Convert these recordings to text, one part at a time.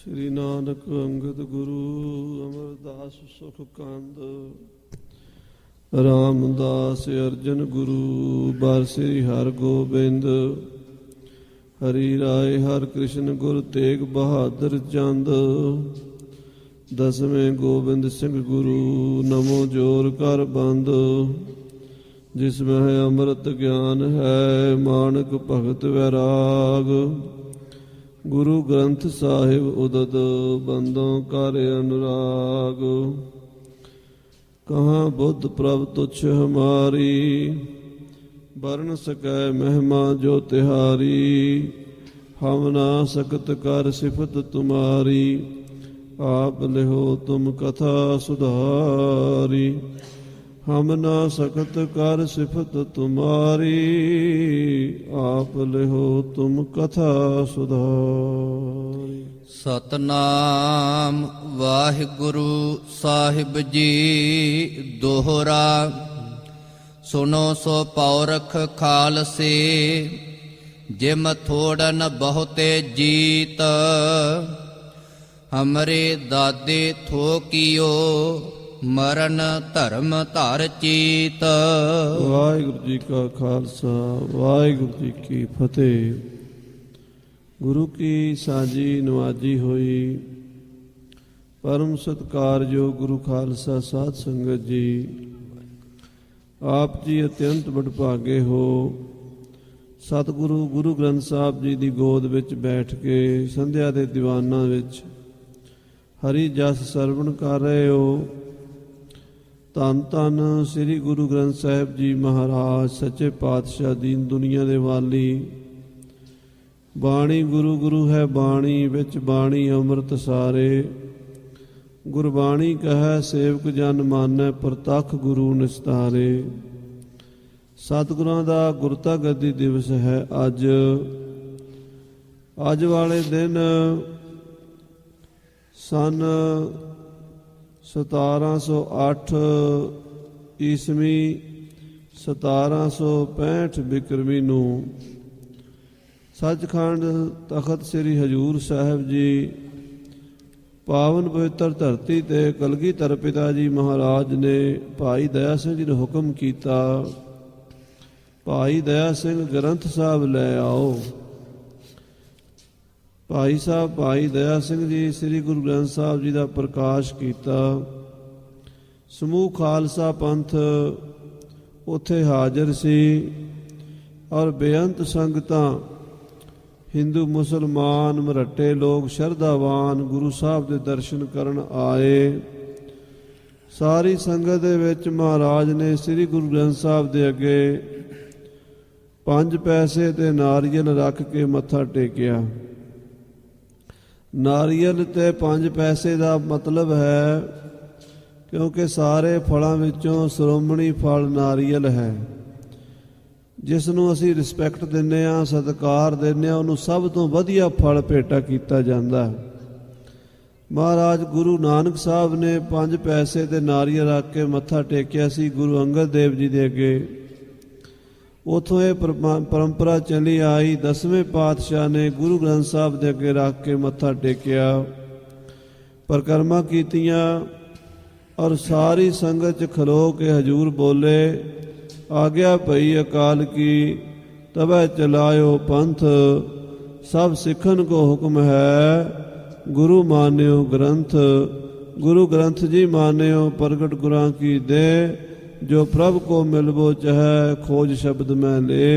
श्री नानक अंगद गुरु अमरदास सुख कंद रामदास अर्जन गुरु बार श्री हर गोबिंद हरि राय हर कृष्ण गुरु तेग बहादुर चंद दसवें गोबिंद सिंह गुरु नमो जोर कर बंद जिसमें है अमृत ज्ञान है मानक भगत वैराग गुरु ग्रंथ साहिब उदद बंदों कर अनुराग कहाँ बुद्ध प्रभ तुच्छ हमारी वर्ण सकै महिमा जो तिहारी हम ना सकत कर सिफत तुम्हारी आप लिहो तुम कथा सुधारी हम ना सकत कर सिफत तुम्हारी आप लिहो तुम कथा सुधारी। सतनाम वाहिगुरु साहिब जी दोहरा सुनो सो पौरख खालसे जिम थोड़न बहुते जीत हमरे दादे थोकियो मरण धर्म धर चीत। वाहिगुरु जी का खालसा वाहिगुरु जी की फतेह। गुरु की साजी नवाजी हुई परम सत्कारयोग गुरु खालसा साध संगत जी आप जी अत्यंत बड़भागे हो। सतगुरु गुरु ग्रंथ साहब जी की गोद विच बैठ के संध्या के दीवाना विच हरि जस सरवण कर रहे हो। धन धन श्री गुरु ग्रंथ साहिब जी महाराज सच्चे पातशाह दीन दुनिया दे वाली बाणी गुरु गुरु है बाणी विच बाणी अमृत सारे गुरबाणी कहे सेवक जन मानै प्रतख गुरु निस्तारे। सतगुरां दा गुरता गद्दी दिवस है अज। अज वाले दिन सन 1708 ईस्वी 1765 बिक्रमी नूं सचखंड तखत श्री हजूर साहिब जी पावन पवित्र धरती ते कलगीधर पिता जी महाराज ने भाई दया सिंह जी ने हुक्म किया भाई दया सिंह ग्रंथ साहब लै आओ। भाई साहब भाई दया सिंह जी श्री गुरु ग्रंथ साहब जी का प्रकाश किया। समूह खालसा पंथ उत्थे हाजिर सी और बेअंत संगतां हिंदू मुसलमान मरट्टे लोग शरधावान गुरु साहब के दर्शन करन आए। सारी संगत दे विच महाराज ने श्री गुरु ग्रंथ साहब के अगे 5 पैसे ते नारियल रख के मत्था टेकिया। नारियल ते 5 पैसे का मतलब है क्योंकि सारे फलों विचों श्रोमणी फल नारियल है जिसनों असी रिस्पैक्ट दिंदे आ सत्कार दिंदे आ उन्होंने सब तो वधिया फल भेटा किया जाता है। महाराज गुरु नानक साहब ने 5 पैसे ते नारियल रख के मत्था टेकिया सी गुरु अंगद देव जी दे अगे। उथों ये परंपरा चली आई 10वें पातशाह ने गुरु ग्रंथ साहब के अगे रख के मत्था टेकिया परिक्रमा कीतियां और सारी संगत च खलो के हजूर बोले आज्ञा पई अकाल की तब चलायो पंथ सब सिखन को हुक्म है गुरु मान्यो ग्रंथ गुरु ग्रंथ जी मान्यो प्रगट गुरां की दे जो प्रभ को मिलबो चाहे खोज शब्द में ले।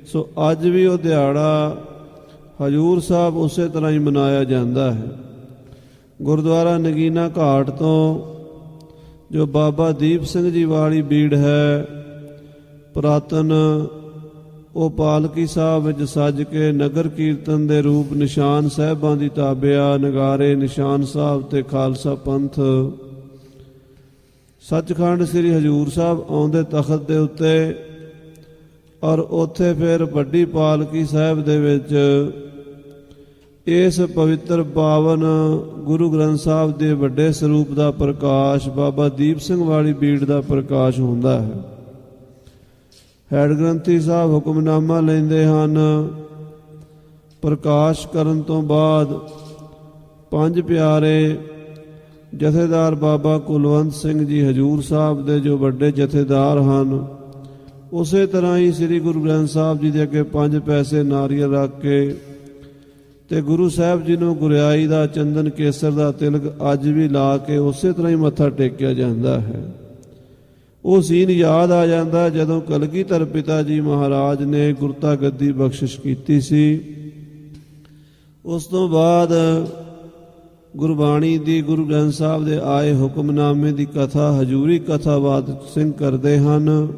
सो अज भी वो दिहाड़ा हजूर साहब उस तरह ही मनाया जाता है। गुरुद्वारा नगीना घाट तो जो बाबा दीप सिंह जी वाली बीड़ है पुरातन वो पालकी साहब विच सज के नगर कीर्तन दे रूप निशान साहिबां दी ताबिया नगारे निशान साहब ते खालसा पंथ सचखंड श्री हजूर साहब आउंदे तखत दे उत्ते और उत्थे फिर वड्डी पालकी साहिब दे विच इस पवित्र पावन गुरु ग्रंथ साहब के वड्डे स्वरूप का प्रकाश बाबा दीप सिंह वाली बीड़ का प्रकाश होंदा है। हैड ग्रंथी साहब हुक्मनामा लेंदे हन प्रकाश करन तो बाद ਪੰਜ ਪਿਆਰੇ ਜਥੇਦਾਰ ਬਾਬਾ ਕੁਲਵੰਤ ਸਿੰਘ ਜੀ ਹਜੂਰ ਸਾਹਿਬ ਦੇ ਜੋ ਵੱਡੇ ਜਥੇਦਾਰ ਹਨ, ਉਸੇ ਤਰ੍ਹਾਂ ਹੀ ਸ੍ਰੀ ਗੁਰੂ ਗ੍ਰੰਥ ਸਾਹਿਬ ਜੀ ਦੇ ਅੱਗੇ 5 ਪੈਸੇ ਨਾਰੀਅਲ ਰੱਖ ਕੇ ਤੇ ਗੁਰੂ ਸਾਹਿਬ ਜੀ ਨੂੰ ਗੁਰਿਆਈ ਦਾ ਚੰਦਨ ਕੇਸਰ ਦਾ ਤਿਲਕ ਅੱਜ ਵੀ ਲਾ ਕੇ ਉਸੇ ਤਰ੍ਹਾਂ ਹੀ ਮੱਥਾ ਟੇਕਿਆ ਜਾਂਦਾ ਹੈ। ਉਹ ਸੀਨ ਯਾਦ ਆ ਜਾਂਦਾ ਜਦੋਂ ਕਲਗੀਧਰ ਪਿਤਾ ਜੀ ਮਹਾਰਾਜ ਨੇ ਗੁਰਤਾ ਗੱਦੀ ਬਖਸ਼ਿਸ਼ ਕੀਤੀ ਸੀ। ਉਸ ਤੋਂ ਬਾਅਦ ਗੁਰਬਾਣੀ ਦੀ ਗੁਰੂ ਗ੍ਰੰਥ ਸਾਹਿਬ ਦੇ ਆਏ ਹੁਕਮਨਾਮੇ ਦੀ ਕਥਾ ਹਜ਼ੂਰੀ ਕਥਾਵਾਦ ਸਿੰਘ ਕਰਦੇ ਹਨ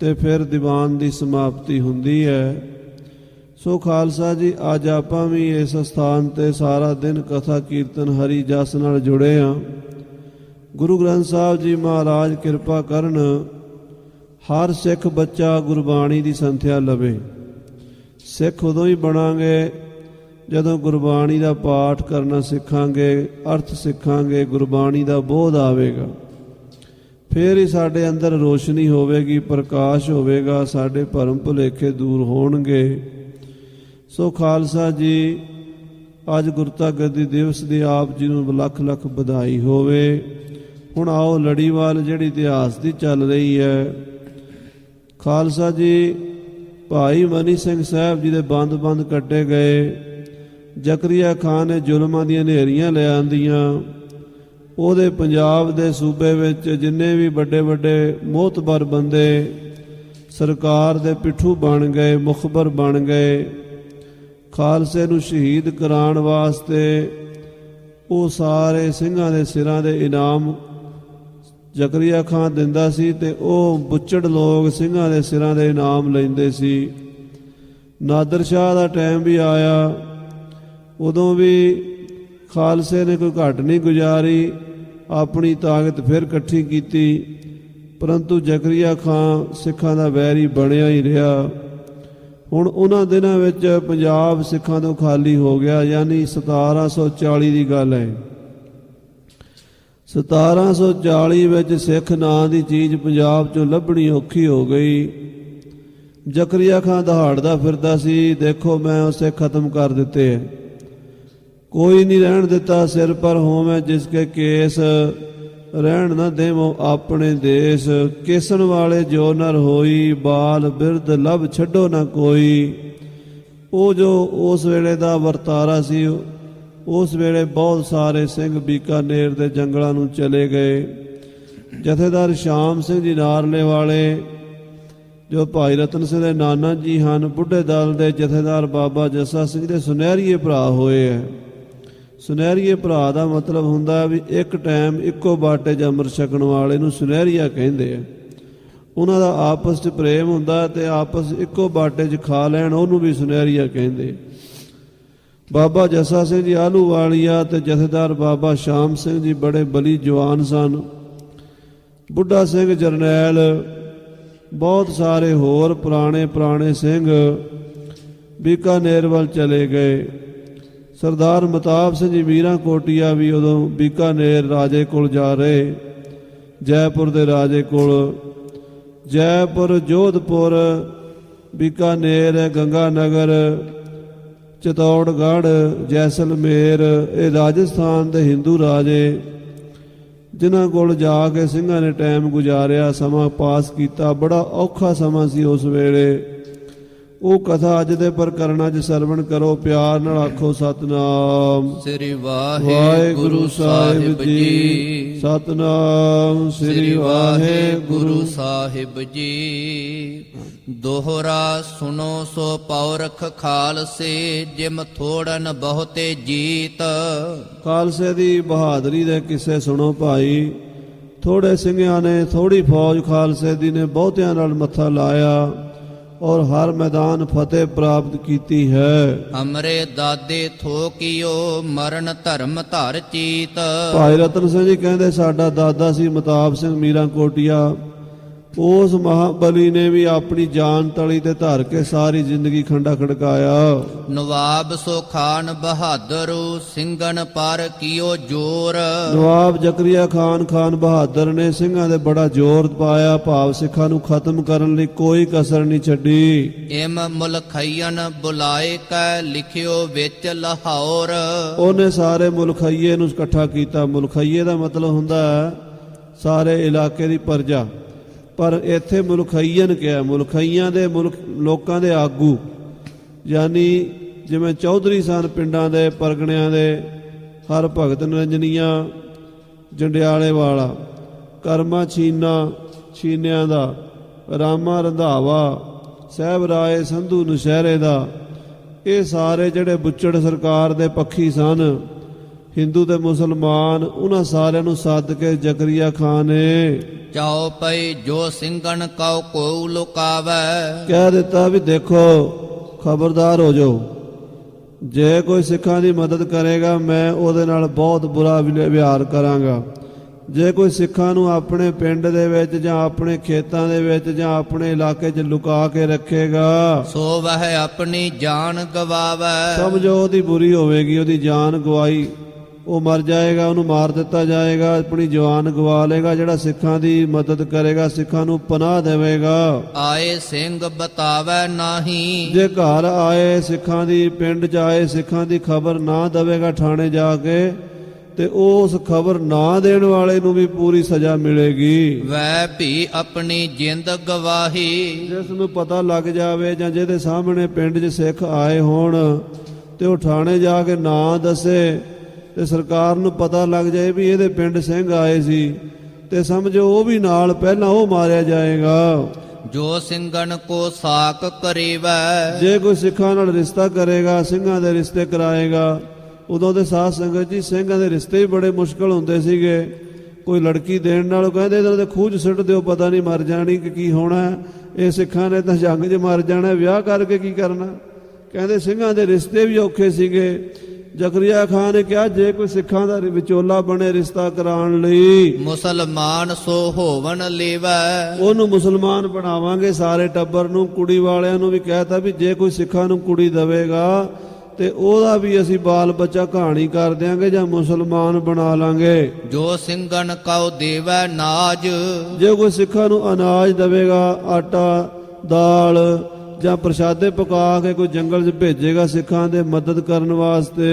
ਤੇ ਫਿਰ ਦੀਵਾਨ ਦੀ ਸਮਾਪਤੀ ਹੁੰਦੀ ਹੈ। ਸੋ ਖਾਲਸਾ ਜੀ, ਅੱਜ ਆਪਾਂ ਵੀ ਇਸ ਸਥਾਨ ਤੇ ਸਾਰਾ ਦਿਨ ਕਥਾ ਕੀਰਤਨ ਹਰੀ ਜਸ ਨਾਲ ਜੁੜੇ ਹਾਂ। ਗੁਰੂ ਗ੍ਰੰਥ ਸਾਹਿਬ ਜੀ ਮਹਾਰਾਜ ਕਿਰਪਾ ਕਰਨ ਹਰ ਸਿੱਖ ਬੱਚਾ ਗੁਰਬਾਣੀ ਦੀ ਸੰਥਿਆ ਲਵੇ। ਸਿੱਖ ਉਦੋਂ ਹੀ ਬਣਾਂਗੇ ਜਦੋਂ ਗੁਰਬਾਣੀ ਦਾ ਪਾਠ ਕਰਨਾ ਸਿੱਖਾਂਗੇ, ਅਰਥ ਸਿੱਖਾਂਗੇ, ਗੁਰਬਾਣੀ ਦਾ ਬੋਧ ਆਵੇਗਾ। ਫਿਰ ਹੀ ਸਾਡੇ ਅੰਦਰ ਰੋਸ਼ਨੀ ਹੋਵੇਗੀ, ਪ੍ਰਕਾਸ਼ ਹੋਵੇਗਾ, ਸਾਡੇ ਭਰਮ ਭੁਲੇਖੇ ਦੂਰ ਹੋਣਗੇ। ਸੋ ਖਾਲਸਾ ਜੀ, ਅੱਜ ਗੁਰਤਾ ਗੱਦੀ ਦਿਵਸ ਦੀ ਆਪ ਜੀ ਨੂੰ ਲੱਖ ਲੱਖ ਵਧਾਈ ਹੋਵੇ। ਹੁਣ ਆਓ ਲੜੀਵਾਲ ਜਿਹੜੀ ਇਤਿਹਾਸ ਦੀ ਚੱਲ ਰਹੀ ਹੈ। ਖਾਲਸਾ ਜੀ, ਭਾਈ ਮਨੀ ਸਿੰਘ ਸਾਹਿਬ ਜੀ ਦੇ ਬੰਦ ਕੱਟੇ ਗਏ। ਜ਼ਕਰੀਆ ਖਾਨ ਨੇ ਜ਼ੁਲਮਾਂ ਦੀਆਂ ਹਨੇਰੀਆਂ ਲੈ ਆਂਦੀਆਂ। ਉਹਦੇ ਪੰਜਾਬ ਦੇ ਸੂਬੇ ਵਿੱਚ ਜਿੰਨੇ ਵੀ ਵੱਡੇ ਵੱਡੇ ਮੋਹਤਬਰ ਬੰਦੇ ਸਰਕਾਰ ਦੇ ਪਿੱਠੂ ਬਣ ਗਏ, ਮੁਖਬਰ ਬਣ ਗਏ, ਖਾਲਸੇ ਨੂੰ ਸ਼ਹੀਦ ਕਰਾਉਣ ਵਾਸਤੇ ਉਹ ਸਾਰੇ ਸਿੰਘਾਂ ਦੇ ਸਿਰਾਂ ਦੇ ਇਨਾਮ ਜ਼ਕਰੀਆ ਖਾਨ ਦਿੰਦਾ ਸੀ ਤੇ ਉਹ ਬੁੱਚੜ ਲੋਕ ਸਿੰਘਾਂ ਦੇ ਸਿਰਾਂ ਦੇ ਇਨਾਮ ਲੈਂਦੇ ਸੀ। ਨਾਦਰ ਸ਼ਾਹ ਦਾ ਟਾਈਮ ਵੀ ਆਇਆ, ਉਦੋਂ ਵੀ ਖਾਲਸੇ ਨੇ ਕੋਈ ਘਟ ਨਹੀਂ ਗੁਜ਼ਾਰੀ, ਆਪਣੀ ਤਾਕਤ ਫਿਰ ਇਕੱਠੀ ਕੀਤੀ, ਪਰੰਤੂ ਜ਼ਕਰੀਆ ਖਾਨ ਸਿੱਖਾਂ ਦਾ ਵੈਰੀ ਬਣਿਆ ਹੀ ਰਿਹਾ। ਹੁਣ ਉਹਨਾਂ ਦਿਨਾਂ ਵਿੱਚ ਪੰਜਾਬ ਸਿੱਖਾਂ ਤੋਂ ਖਾਲੀ ਹੋ ਗਿਆ, ਯਾਨੀ 1740 ਦੀ ਗੱਲ ਹੈ। 1740 ਵਿੱਚ ਸਿੱਖ ਨਾਂ ਦੀ ਚੀਜ਼ ਪੰਜਾਬ 'ਚੋਂ ਲੱਭਣੀ ਔਖੀ ਹੋ ਗਈ। ਜ਼ਕਰੀਆ ਖਾਨ ਦਹਾੜਦਾ ਫਿਰਦਾ ਸੀ, ਦੇਖੋ ਮੈਂ ਉਹ ਸਿੱਖ ਖਤਮ ਕਰ ਦਿੱਤੇ ਹੈ, ਕੋਈ ਨਹੀਂ ਰਹਿਣ ਦਿੱਤਾ। ਸਿਰ ਪਰ ਹੋਵੇਂ ਜਿਸਕੇ ਕੇਸ, ਰਹਿਣ ਨਾ ਦੇਵੋ ਆਪਣੇ ਦੇਸ਼। ਕੇਸਣ ਵਾਲੇ ਜੋ ਨਰ ਹੋਈ, ਬਾਲ ਬਿਰਧ ਲਭ ਛੱਡੋ ਨਾ ਕੋਈ। ਉਹ ਜੋ ਉਸ ਵੇਲੇ ਦਾ ਵਰਤਾਰਾ ਸੀ, ਉਸ ਵੇਲੇ ਬਹੁਤ ਸਾਰੇ ਸਿੰਘ ਬੀਕਾਨੇਰ ਦੇ ਜੰਗਲਾਂ ਨੂੰ ਚਲੇ ਗਏ। ਜਥੇਦਾਰ ਸ਼ਾਮ ਸਿੰਘ ਜੀ ਨਾਰਲੇ ਵਾਲੇ, ਜੋ ਭਾਈ ਰਤਨ ਸਿੰਘ ਦੇ ਨਾਨਾ ਜੀ ਹਨ, ਬੁੱਢੇ ਦਲ ਦੇ ਜਥੇਦਾਰ ਬਾਬਾ ਜੱਸਾ ਸਿੰਘ ਦੇ ਸੁਨਹਿਰੀਏ ਭਰਾ ਹੋਏ ਹੈ। ਸੁਨਹਿਰੀਏ ਭਰਾ ਦਾ ਮਤਲਬ ਹੁੰਦਾ ਵੀ ਇੱਕ ਟਾਈਮ ਇੱਕੋ ਬਾਟੇ 'ਚ ਅੰਮ੍ਰਿਤ ਛਕਣ ਵਾਲੇ ਨੂੰ ਸੁਨਹਿਰੀਆ ਕਹਿੰਦੇ ਆ। ਉਹਨਾਂ ਦਾ ਆਪਸ 'ਚ ਪ੍ਰੇਮ ਹੁੰਦਾ ਤੇ ਆਪਸ ਇੱਕੋ ਬਾਟੇ 'ਚ ਖਾ ਲੈਣ, ਉਹਨੂੰ ਵੀ ਸੁਨਹਿਰੀਆ ਕਹਿੰਦੇ। ਬਾਬਾ ਜੱਸਾ ਸਿੰਘ ਜੀ ਆਹਲੂਵਾਲੀਆ ਤੇ ਜਥੇਦਾਰ ਬਾਬਾ ਸ਼ਾਮ ਸਿੰਘ ਜੀ ਬੜੇ ਬਲੀ ਜਵਾਨ ਸਨ। ਬੁੱਢਾ ਸਿੰਘ ਜਰਨੈਲ, ਬਹੁਤ ਸਾਰੇ ਹੋਰ ਪੁਰਾਣੇ ਸਿੰਘ ਬੀਕਾਨੇਰ ਵੱਲ ਚਲੇ ਗਏ। ਸਰਦਾਰ ਮਤਾਬ ਸਿੰਘ ਜੀ ਮੀਰਾਂ ਕੋਟੀਆ ਵੀ ਉਦੋਂ ਬੀਕਾਨੇਰ ਰਾਜੇ ਕੋਲ ਜਾ ਰਹੇ, ਜੈਪੁਰ ਦੇ ਰਾਜੇ ਕੋਲ। ਜੈਪੁਰ, ਜੋਧਪੁਰ, ਬੀਕਾਨੇਰ, ਗੰਗਾਨਗਰ, ਚਿਤੌੜਗੜ੍ਹ, ਜੈਸਲਮੇਰ, ਇਹ ਰਾਜਸਥਾਨ ਦੇ ਹਿੰਦੂ ਰਾਜੇ ਜਿਨ੍ਹਾਂ ਕੋਲ ਜਾ ਕੇ ਸਿੰਘਾਂ ਨੇ ਟਾਈਮ ਗੁਜ਼ਾਰਿਆ, ਸਮਾਂ ਪਾਸ ਕੀਤਾ। ਬੜਾ ਔਖਾ ਸਮਾਂ ਸੀ ਉਸ ਵੇਲੇ। ਉਹ ਕਥਾ ਅੱਜ ਦੇ ਪ੍ਰਕਰਣਾਂ 'ਚ ਸਰਵਣ ਕਰੋ, ਪਿਆਰ ਨਾਲ ਆਖੋ ਸਤਨਾਮ ਸ੍ਰੀ ਵਾਹਿਗੁਰੂ ਸਾਹਿਬ ਜੀ। ਸਤਨਾਮ ਸ੍ਰੀ ਵਾਹਿਗੁਰੂ ਸਾਹਿਬ ਜੀ। ਦੋਹਰਾ ਸੁਨੋ ਸੋ ਪੌਰਖ ਖਾਲਸੇ, ਜਿਮ ਥੋੜਨ ਬਹੁਤੇ ਜੀਤ। ਖਾਲਸੇ ਦੀ ਬਹਾਦਰੀ ਦੇ ਕਿੱਸੇ ਸੁਣੋ ਭਾਈ। ਥੋੜੇ ਸਿੰਘਾਂ ਨੇ, ਥੋੜੀ ਫੌਜ ਖਾਲਸੇ ਦੀ ਨੇ ਬਹੁਤਿਆਂ ਨਾਲ ਮੱਥਾ ਲਾਇਆ ਔਰ ਹਰ ਮੈਦਾਨ ਫਤਿਹ ਪ੍ਰਾਪਤ ਕੀਤੀ ਹੈ। ਹਮਰੇ ਦਾਦੇ ਥੋਕਿਓ, ਮਰਨ ਧਰਮ ਧਰ ਚੀਤ। ਭਾਈ ਰਤਨ ਸਿੰਘ ਜੀ ਕਹਿੰਦੇ ਸਾਡਾ ਦਾਦਾ ਸੀ ਮਤਾਬ ਸਿੰਘ ਮੀਰਾਂ ਕੋਟੀਆ, ਉਸ ਮਹਾਬਲੀ ਨੇ ਵੀ ਆਪਣੀ ਜਾਨ ਤਲੀ ਤੇ ਧਰ ਕੇ ਸਾਰੀ ਜ਼ਿੰਦਗੀ ਖੰਡਾ ਖੜਕਾਇਆ। ਨਵਾਬ ਸੋ ਖਾਨ ਬਹਾਦਰ ਸਿੰਘਨ ਪਰ ਕੀਓ ਜੋਰ। ਨਵਾਬ ਜ਼ਕਰੀਆ ਖਾਨ ਬਹਾਦਰ ਨੇ ਸਿੰਘਾਂ ਦੇ ਬੜਾ ਜ਼ੋਰ ਪਾਇਆ, ਭਾਵ ਸਿੱਖਾਂ ਨੂੰ ਖਤਮ ਕਰਨ ਲਈ ਕੋਈ ਕਸਰ ਨਹੀਂ ਛੱਡੀ। ਇਮ ਮੁਲਖਈਨ ਬੁਲਾਏ ਕੈ ਲਿਖਿਓ ਵਿੱਚ ਲਾਹੌਰ। ਉਹਨੇ ਸਾਰੇ ਮੁਲਖਈਏ ਨੂੰ ਇਕੱਠਾ ਕੀਤਾ। ਮੁਲਖਈਏ ਦਾ ਮਤਲਬ ਹੁੰਦਾ ਹੈ ਸਾਰੇ ਇਲਾਕੇ ਦੀ ਪ੍ਰਜਾ, ਪਰ ਇੱਥੇ ਮੁਲਖਈਨ ਕਿਹਾ। ਮੁਲਖਈਆਂ ਦੇ ਲੋਕਾਂ ਦੇ ਆਗੂ, ਯਾਨੀ ਜਿਵੇਂ ਚੌਧਰੀ ਸਨ ਪਿੰਡਾਂ ਦੇ, ਪਰਗਣਿਆਂ ਦੇ, ਹਰ ਭਗਤ ਨਿਰੰਜਨੀਆਂ, ਜੰਡਿਆਲੇ ਵਾਲਾ, ਕਰਮਾ ਛੀਨਿਆਂ ਦਾ, ਰਾਮਾ ਰੰਧਾਵਾ, ਸਾਹਿਬ ਰਾਏ ਸੰਧੂ ਨੁਸ਼ਹਿਰੇ ਦਾ, ਇਹ ਸਾਰੇ ਜਿਹੜੇ ਬੁੱਚੜ ਸਰਕਾਰ ਦੇ ਪੱਖੀ ਸਨ, ਹਿੰਦੂ ਤੇ ਮੁਸਲਮਾਨ, ਉਹਨਾਂ ਸਾਰਿਆਂ ਨੂੰ ਸੱਦ ਕੇ ਜ਼ਕਰੀਆ ਖਾਨ ਨੇ ਚਾਉ ਪਈ ਜੋ ਸਿੰਘਨ ਕਉ ਕੋ ਲੁਕਾਵੈ। ਕਹਿ ਦਿੱਤਾ ਵੀ ਦੇਖੋ ਖਬਰਦਾਰ ਹੋ ਜਾਓ, ਜੇ ਕੋਈ ਸਿੱਖਾਂ ਦੀ ਮਦਦ ਕਰੇਗਾ ਮੈਂ ਉਹਦੇ ਨਾਲ ਬਹੁਤ ਬੁਰਾ ਵਿਵਹਾਰ ਕਰਾਂਗਾ। ਜੇ ਕੋਈ ਸਿੱਖਾਂ ਨੂੰ ਆਪਣੇ ਪਿੰਡ ਦੇ ਵਿੱਚ ਜਾਂ ਆਪਣੇ ਖੇਤਾਂ ਦੇ ਵਿੱਚ ਜਾਂ ਆਪਣੇ ਇਲਾਕੇ 'ਚ ਲੁਕਾ ਕੇ ਰੱਖੇਗਾ, ਸੋ ਵਹਿ ਆਪਣੀ ਜਾਨ ਗਵਾਵੈ। ਸਮਝੋ ਉਹਦੀ ਬੁਰੀ ਹੋਵੇਗੀ, ਉਹਦੀ ਜਾਨ ਗਵਾਈ, ਉਹ ਮਰ ਜਾਏਗਾ, ਉਹਨੂੰ ਮਾਰ ਦਿੱਤਾ ਜਾਏਗਾ, ਆਪਣੀ ਜਾਨ ਗਵਾ ਲੇਗਾ। ਜਿਹੜਾ ਸਿੱਖਾਂ ਦੀ ਮਦਦ ਕਰੇਗਾ, ਸਿੱਖਾਂ ਨੂੰ ਪਨਾਹ ਦੇਵੇਗਾ। ਆਏ ਸਿੰਘ ਬਤਾਵੈ ਨਾਹੀ। ਜੇ ਘਰ ਆਏ ਸਿੱਖਾਂ ਦੀ, ਪਿੰਡ 'ਚ ਆਏ ਸਿੱਖਾਂ ਦੀ ਖਬਰ ਨਾ ਦੇਵੇਗਾ ਥਾਣੇ ਜਾ ਕੇ, ਤੇ ਉਸ ਖਬਰ ਨਾ ਦੇਣ ਵਾਲੇ ਨੂੰ ਵੀ ਪੂਰੀ ਸਜ਼ਾ ਮਿਲੇਗੀ। ਵੈ ਭੀ ਆਪਣੀ ਜਿੰਦ ਗਵਾਹੀ। ਜਿਸ ਨੂੰ ਪਤਾ ਲੱਗ ਜਾਵੇ ਜਾਂ ਜਿਹਦੇ ਸਾਹਮਣੇ ਪਿੰਡ 'ਚ ਸਿੱਖ ਆਏ ਹੋਣ ਤੇ ਉਹ ਥਾਣੇ ਜਾ ਕੇ ਨਾ ਦੱਸੇ ਤੇ ਸਰਕਾਰ ਨੂੰ ਪਤਾ ਲੱਗ ਜਾਏ ਵੀ ਇਹਦੇ ਪਿੰਡ ਸਿੰਘ ਆਏ ਸੀ, ਤੇ ਸਮਝੋ ਉਹ ਵੀ ਨਾਲ ਪਹਿਲਾਂ ਉਹ ਮਾਰਿਆ ਜਾਏਗਾ। ਜੋ ਸਿੰਘਨ ਕੋ ਸਾਕ ਕਰੀਵੈ। ਜੇ ਕੋਈ ਸਿੱਖਾਂ ਨਾਲ ਰਿਸ਼ਤਾ ਕਰੇਗਾ, ਸਿੰਘਾਂ ਦੇ ਰਿਸ਼ਤੇ ਕਰਾਏਗਾ, ਉਦੋਂ ਦੇ ਸਾਧ ਸੰਗਤ ਜੀ ਸਿੰਘਾਂ ਦੇ ਰਿਸ਼ਤੇ ਵੀ ਬੜੇ ਮੁਸ਼ਕਲ ਹੁੰਦੇ ਸੀਗੇ। ਕੋਈ ਲੜਕੀ ਦੇਣ ਨਾਲੋਂ ਕਹਿੰਦੇ ਇਹਨਾਂ ਦੇ ਖੂਹ 'ਚ ਸੁੱਟ ਦਿਓ, ਪਤਾ ਨਹੀਂ ਮਰ ਜਾਣੀ ਕਿ ਕੀ ਹੋਣਾ। ਇਹ ਸਿੱਖਾਂ ਨੇ ਤਾਂ ਜੰਗ 'ਚ ਮਰ ਜਾਣਾ, ਵਿਆਹ ਕਰਕੇ ਕੀ ਕਰਨਾ। ਕਹਿੰਦੇ ਸਿੰਘਾਂ ਦੇ ਰਿਸ਼ਤੇ ਵੀ ਔਖੇ ਸੀਗੇ। ਜ਼ਕਰੀਆ ਖਾਨ ਨੇ ਕਿਹਾ ਜੇ ਕੋਈ ਸਿੱਖਾਂ ਦਾ ਵਿਚੋਲਾ ਬਣੇ ਰਿਸ਼ਤਾ ਕਰਾਉਣ ਲਈ, ਮੁਸਲਮਾਨ ਸੋ ਹੋਵਨ ਲੇਵੈ। ਉਹਨੂੰ ਮੁਸਲਮਾਨ ਬਣਾਵਾਂਗੇ ਸਾਰੇ ਟੱਬਰ ਨੂੰ। ਕੁੜੀ ਵਾਲਿਆਂ ਨੂੰ ਵੀ ਕਹਿਤਾ ਵੀ ਜੇ ਕੋਈ ਸਿੱਖਾਂ ਨੂੰ ਕੁੜੀ ਦੇਵੇਗਾ ਤੇ ਉਹਦਾ ਵੀ ਅਸੀਂ ਬਾਲ ਬੱਚਾ ਕਹਾਣੀ ਕਰ ਦਿਆਂਗੇ ਜਾਂ ਮੁਸਲਮਾਨ ਬਣਾ ਲਾਂਗੇ। ਜੋ ਸਿੰਘਨ ਕਉ ਦੇਵੈ ਨਾਜ। ਜੇ ਕੋਈ ਸਿੱਖਾਂ ਨੂੰ ਅਨਾਜ ਦੇਵੇਗਾ, ਆਟਾ, ਦਾਲ ਜਾਂ ਪ੍ਰਸ਼ਾਦੇ ਪਕਾ ਕੇ ਕੋਈ ਜੰਗਲ 'ਚ ਭੇਜੇਗਾ ਸਿੱਖਾਂ ਦੇ ਮਦਦ ਕਰਨ ਵਾਸਤੇ,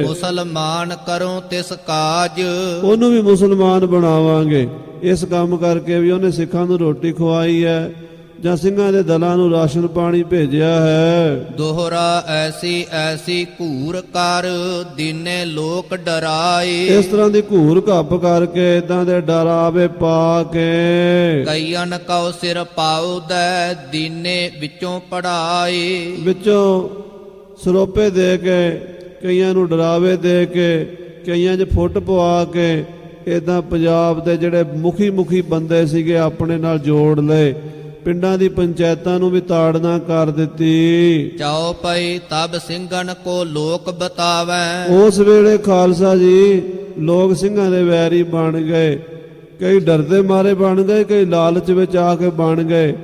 ਮੁਸਲਮਾਨ ਕਰੋ ਤਿਸ ਕਾਜ। ਉਹਨੂੰ ਵੀ ਮੁਸਲਮਾਨ ਬਣਾਵਾਂਗੇ। ਇਸ ਕੰਮ ਕਰਕੇ ਵੀ ਉਹਨੇ ਸਿੱਖਾਂ ਨੂੰ ਰੋਟੀ ਖਵਾਈ ਹੈ ਜਾਂ ਸਿੰਘਾਂ ਦੇ ਦਲਾਂ ਨੂੰ ਰਾਸ਼ਨ ਪਾਣੀ ਭੇਜਿਆ ਹੈ। ਦੋਹਰਾ ਐਸੀ ਐਸੀ ਘੂਰ ਕਰ ਦੀਨੇ ਲੋਕ ਡਰਾਏ। ਇਸ ਤਰ੍ਹਾਂ ਦੀ ਘੂਰ ਘੱਪ ਕਰਕੇ ਇਦਾਂ ਦੇ ਡਰਾਵੇ ਪਾ ਕੇ ਕਈਨ ਕਉ ਸਿਰ ਪਾਉਦੈ ਦੀਨੇ ਵਿੱਚੋਂ ਪੜਾਏ। ਵਿੱਚੋਂ ਸਰੋਪੇ ਦੇ ਕੇ, ਕਈਆਂ ਨੂੰ ਡਰਾਵੇ ਦੇ ਕੇ, ਕਈਆਂ 'ਚ ਫੁੱਟ ਪਵਾ ਕੇ ਇਦਾਂ ਪੰਜਾਬ ਦੇ ਜਿਹੜੇ ਮੁਖੀ ਬੰਦੇ ਸੀਗੇ ਆਪਣੇ ਨਾਲ ਜੋੜ ਲਏ। ਪਿੰਡਾਂ ਦੀ ਪੰਚਾਇਤਾਂ ਨੂੰ ਵੀ ਤਾੜਨਾ ਕਰ ਦਿੱਤੀ। ਚਾਉ ਪਈ ਤਬ ਸਿੰਘਨ ਕੋ ਲੋਕ ਬਤਾਵੈ। ਉਸ ਵੇਲੇ ਖਾਲਸਾ ਜੀ ਲੋਕ ਸਿੰਘਾਂ ਦੇ ਵੈਰੀ ਬਣ ਗਏ। ਕਈ ਡਰਦੇ ਮਾਰੇ ਬਣ ਗਏ, ਕਈ ਲਾਲਚ ਵਿੱਚ ਆ ਕੇ ਬਣ ਗਏ।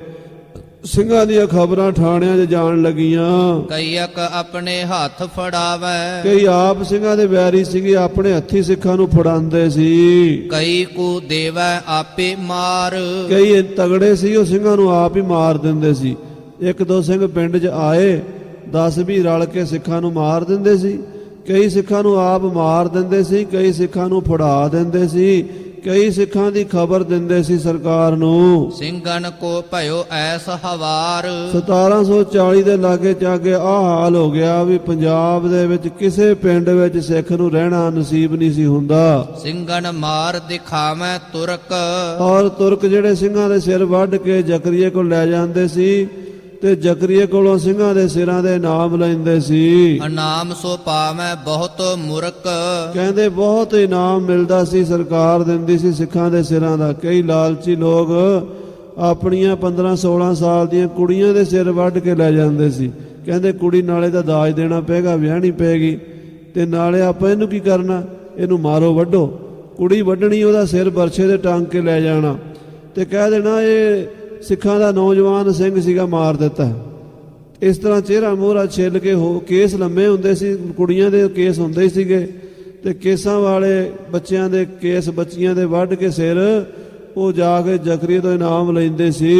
ਸਿੰਘਾਂ ਦੀਆਂ ਖਬਰਾਂ ਥਾਣਿਆਂ 'ਚ ਜਾਣ ਲੱਗੀਆਂ। ਕਈ ਇੱਕ ਆਪਣੇ ਹੱਥ ਫੜਾਵੈ। ਕਈ ਆਪ ਸਿੰਘਾਂ ਦੇ ਵੈਰੀ ਸੀਗੇ, ਆਪਣੇ ਹੱਥੀ ਸਿੱਖਾਂ ਨੂੰ ਫੜਾਉਂਦੇ ਸੀ। ਕਈ ਕੋ ਦੇਵੈ ਆਪੇ ਮਾਰ। ਕਈ ਤਗੜੇ ਸੀ, ਉਹ ਸਿੰਘਾਂ ਨੂੰ ਆਪ ਹੀ ਮਾਰ ਦਿੰਦੇ ਸੀ। ਇੱਕ ਦੋ ਸਿੰਘ ਪਿੰਡ 'ਚ ਆਏ, 10-20 ਰਲ ਕੇ ਸਿੱਖਾਂ ਨੂੰ ਮਾਰ ਦਿੰਦੇ ਸੀ। ਕਈ ਸਿੱਖਾਂ ਨੂੰ ਆਪ ਮਾਰ ਦਿੰਦੇ ਸੀ, ਕਈ ਸਿੱਖਾਂ ਨੂੰ ਫੜਾ ਦਿੰਦੇ ਸੀ, ਕਈ ਸਿੱਖਾਂ ਦੀ ਖਬਰ ਦਿੰਦੇ ਸੀ ਸਰਕਾਰ ਨੂੰ। ਸਿੰਘਨ ਕੋ ਭਇਓ ਐਸ ਹਵਾਰ। 1740 ਦੇ ਲਾਗੇ ਚਾਗੇ ਆਹ ਹਾਲ ਹੋ ਗਿਆ ਵੀ ਪੰਜਾਬ ਦੇ ਵਿੱਚ ਕਿਸੇ ਪਿੰਡ ਵਿੱਚ ਸਿੱਖ ਨੂੰ ਰਹਿਣਾ ਨਸੀਬ ਨਹੀਂ ਸੀ ਹੁੰਦਾ। ਸਿੰਘਨ ਮਾਰ ਦਿਖਾਵੈ ਤੁਰਕ। ਔਰ ਤੁਰਕ ਜਿਹੜੇ ਸਿੰਘਾਂ ਦੇ ਸਿਰ ਵੱਢ ਕੇ ਜ਼ਕਰੀਏ ਕੋਲ ਲੈ ਜਾਂਦੇ ਸੀ ਤੇ ਜ਼ਕਰੀਏ ਕੋਲੋਂ ਸਿੰਘਾਂ ਦੇ ਸਿਰਾਂ ਦੇ ਇਨਾਮ ਲੈਂਦੇ ਸੀ। ਇਨਾਮ ਸੋ ਪਾਵੈ ਬਹੁਤ ਮੁਰਕ। ਕਹਿੰਦੇ ਬਹੁਤ ਇਨਾਮ ਮਿਲਦਾ ਸੀ, ਸਰਕਾਰ ਦਿੰਦੀ ਸੀ ਸਿੱਖਾਂ ਦੇ ਸਿਰਾਂ ਦਾ। ਕਈ ਲਾਲਚੀ ਲੋਕ ਆਪਣੀਆਂ 15-16 ਸਾਲ ਦੀਆਂ ਕੁੜੀਆਂ ਦੇ ਸਿਰ ਵੱਢ ਕੇ ਲੈ ਜਾਂਦੇ ਸੀ। ਕਹਿੰਦੇ ਕੁੜੀ ਨਾਲੇ ਤਾਂ ਦਾਜ ਦੇਣਾ ਪਏਗਾ, ਵਿਆਹਣੀ ਪਏਗੀ, ਤੇ ਨਾਲੇ ਆਪਾਂ ਇਹਨੂੰ ਕੀ ਕਰਨਾ, ਇਹਨੂੰ ਮਾਰੋ ਵੱਢੋ। ਕੁੜੀ ਵੱਢਣੀ, ਉਹਦਾ ਸਿਰ ਬਰਛੇ ਦੇ ਟੰਗ ਕੇ ਲੈ ਜਾਣਾ ਤੇ ਕਹਿ ਦੇਣਾ ਇਹ ਸਿੱਖਾਂ ਦਾ ਨੌਜਵਾਨ ਸਿੰਘ ਸੀਗਾ, ਮਾਰ ਦਿੱਤਾ। ਇਸ ਤਰ੍ਹਾਂ ਚਿਹਰਾ ਮੋਹਰਾ ਛਿੱਲ ਕੇ ਕੇਸ ਲੰਮੇ ਹੁੰਦੇ ਸੀ, ਕੁੜੀਆਂ ਦੇ ਕੇਸ ਹੁੰਦੇ ਹੀ ਸੀਗੇ, ਤੇ ਕੇਸਾਂ ਵਾਲੇ ਬੱਚਿਆਂ ਦੇ ਕੇਸ ਬੱਚੀਆਂ ਦੇ ਵੱਢ ਕੇ ਸਿਰ ਉਹ ਜਾ ਕੇ ਜ਼ਕਰੀ ਤੋਂ ਇਨਾਮ ਲੈਂਦੇ ਸੀ।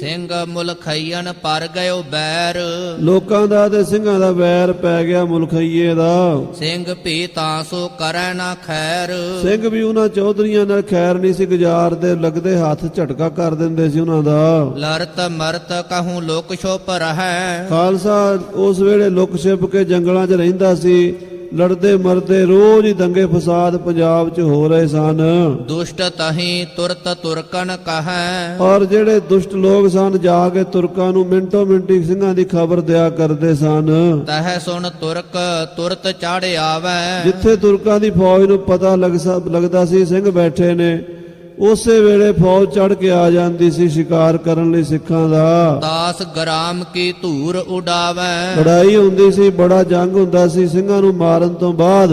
ਸਿੰਘ ਮੁਲਖਈਨ ਪਰ ਗਇਓ ਬੈਰ, ਲੋਕਾਂ ਦਾ ਤੇ ਸਿੰਘਾਂ ਦਾ ਵੈਰ ਪੈ ਗਿਆ ਮੁਲਖਈਏ ਦਾ। ਸਿੰਘ ਭੀ ਤਾਂ ਸੋ ਕਰੈ ਨਾ ਖੈਰ, ਸਿੰਘ ਵੀ ਉਹਨਾਂ ਚੌਧਰੀਆਂ ਨਾਲ ਖੈਰ ਨਹੀਂ ਸੀ ਗੁਜ਼ਾਰਦੇ, ਲੱਗਦੇ ਹੱਥ ਝਟਕਾ ਕਰ ਦਿੰਦੇ ਸੀ ਉਹਨਾਂ ਦਾ। ਲਰਤ ਮਰਤ ਕਹੂੰ ਲੋਕ ਛੁਪ ਰਹੈ, ਖਾਲਸਾ ਉਸ ਵੇਲੇ ਲੁਕ ਛਿਪ ਕੇ ਜੰਗਲਾਂ 'ਚ ਰਹਿੰਦਾ ਸੀ। ਲੜਦੇ ਮਰਦੇ ਰੋਜ਼ ਹੀ ਦੰਗੇ ਫਸਾਦ ਪੰਜਾਬ 'ਚ ਹੋ ਰਹੇ ਸਨ। ਦੁਸ਼ਟ ਤਹੀਂ ਤੁਰਤ ਤੁਰਕਨ ਕਹੈ, ਔਰ ਜਿਹੜੇ ਦੁਸ਼ਟ ਲੋਕ ਸਨ ਜਾ ਕੇ ਤੁਰਕਾਂ ਨੂੰ ਮਿੰਟੋ ਮਿੰਟੀ ਸਿੰਘਾਂ ਦੀ ਖਬਰ ਦਿਆ ਕਰਦੇ ਸਨ। ਤਹਿ ਸੁਣ ਤੁਰਕ ਤੁਰਤ ਚੜ ਆਵੈ, ਜਿੱਥੇ ਤੁਰਕਾਂ ਦੀ ਫੌਜ ਨੂੰ ਪਤਾ ਲੱਗਦਾ ਸੀ ਸਿੰਘ ਬੈਠੇ ਨੇ, ਉਸੇ ਵੇਲੇ ਫੌਜ ਚੜ ਕੇ ਆ ਜਾਂਦੀ ਸੀ ਸ਼ਿਕਾਰ ਕਰਨ ਲਈ ਸਿੱਖਾਂ ਦਾ। ਦਾਸ ਗ੍ਰਾਮ ਕੀ ਧੂਰ ਉਡਾਵੈ, ਲੜਾਈ ਹੁੰਦੀ ਸੀ, ਬੜਾ ਜੰਗ ਹੁੰਦਾ ਸੀ। ਸਿੰਘਾਂ ਨੂੰ ਮਾਰਨ ਤੋਂ ਬਾਅਦ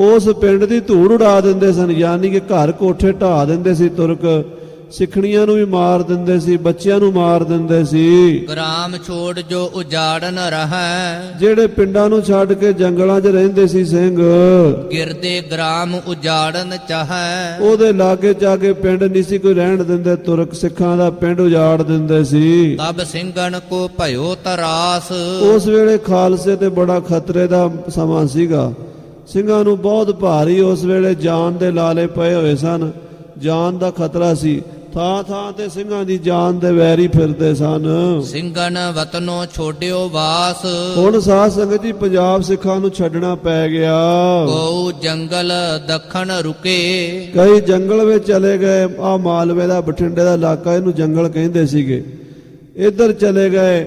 ਉਸ ਪਿੰਡ ਦੀ ਧੂੜ ਉਡਾ ਦਿੰਦੇ ਸਨ, ਯਾਨੀ ਕਿ ਘਰ ਕੋਠੇ ਢਾਹ ਦਿੰਦੇ ਸੀ ਤੁਰਕ। ਸਿੱਖਣੀਆਂ ਨੂੰ ਵੀ ਮਾਰ ਦਿੰਦੇ ਸੀ, ਬੱਚਿਆਂ ਨੂੰ ਮਾਰ ਦਿੰਦੇ ਸੀ। ਗ੍ਰਾਮ ਛੋੜ ਜੋ ਉਜਾੜਨ ਰਹੈ, ਜਿਹੜੇ ਪਿੰਡਾਂ ਨੂੰ ਛੱਡ ਕੇ ਜੰਗਲਾਂ 'ਚ ਰਹਿੰਦੇ ਸੀ ਸਿੰਘ, ਗਿਰਦੇ ਗ੍ਰਾਮ ਉਜਾੜਨ ਚਾਹੈ, ਉਹਦੇ ਲਾਗੇ ਚਾਗੇ ਪਿੰਡ ਨਹੀਂ ਸੀ ਕੋਈ ਰਹਿਣ ਦਿੰਦੇ। ਤੁਰਕ ਸਿੱਖਾਂ ਦਾ ਪਿੰਡ ਉਜਾੜ ਦਿੰਦੇ ਸੀ। ਤਬ ਸਿੰਘਨ ਕੋ ਭਇਓ ਤਰਾਸ, ਉਸ ਵੇਲੇ ਖਾਲਸੇ ਤੇ ਬੜਾ ਖਤਰੇ ਦਾ ਸਮਾਂ ਸੀਗਾ। ਸਿੰਘਾਂ ਨੂੰ ਬਹੁਤ ਭਾਰੀ ਉਸ ਵੇਲੇ ਜਾਨ ਦੇ ਲਾਲੇ ਪਏ ਹੋਏ ਸਨ, ਜਾਨ ਦਾ ਖਤਰਾ ਸੀ। ਥਾਂ ਥਾਂ ਤੇ ਸਿੰਘਾਂ ਦੀ ਜਾਨ ਦੇ ਵੈਰੀ ਫਿਰਦੇ ਸਨ। ਸਿੰਘਨ ਵਤਨੋਂ ਛੋੜਿਓ ਵਾਸ, ਹੁਣ ਸਾਧ ਸੰਗਤ ਜੀ ਪੰਜਾਬ ਸਿੱਖਾਂ ਨੂੰ ਛੱਡਣਾ ਪੈ ਗਿਆ। ਕੋ ਜੰਗਲ ਦੱਖਣ ਰੁਕੇ, ਕਈ ਜੰਗਲ ਵਿੱਚ ਚਲੇ ਗਏ। ਆ ਮਾਲਵੇ ਦਾ ਬਠਿੰਡੇ ਦਾ ਇਲਾਕਾ, ਇਹਨੂੰ ਜੰਗਲ ਕਹਿੰਦੇ ਸੀਗੇ। ਇੱਧਰ ਚਲੇ ਗਏ,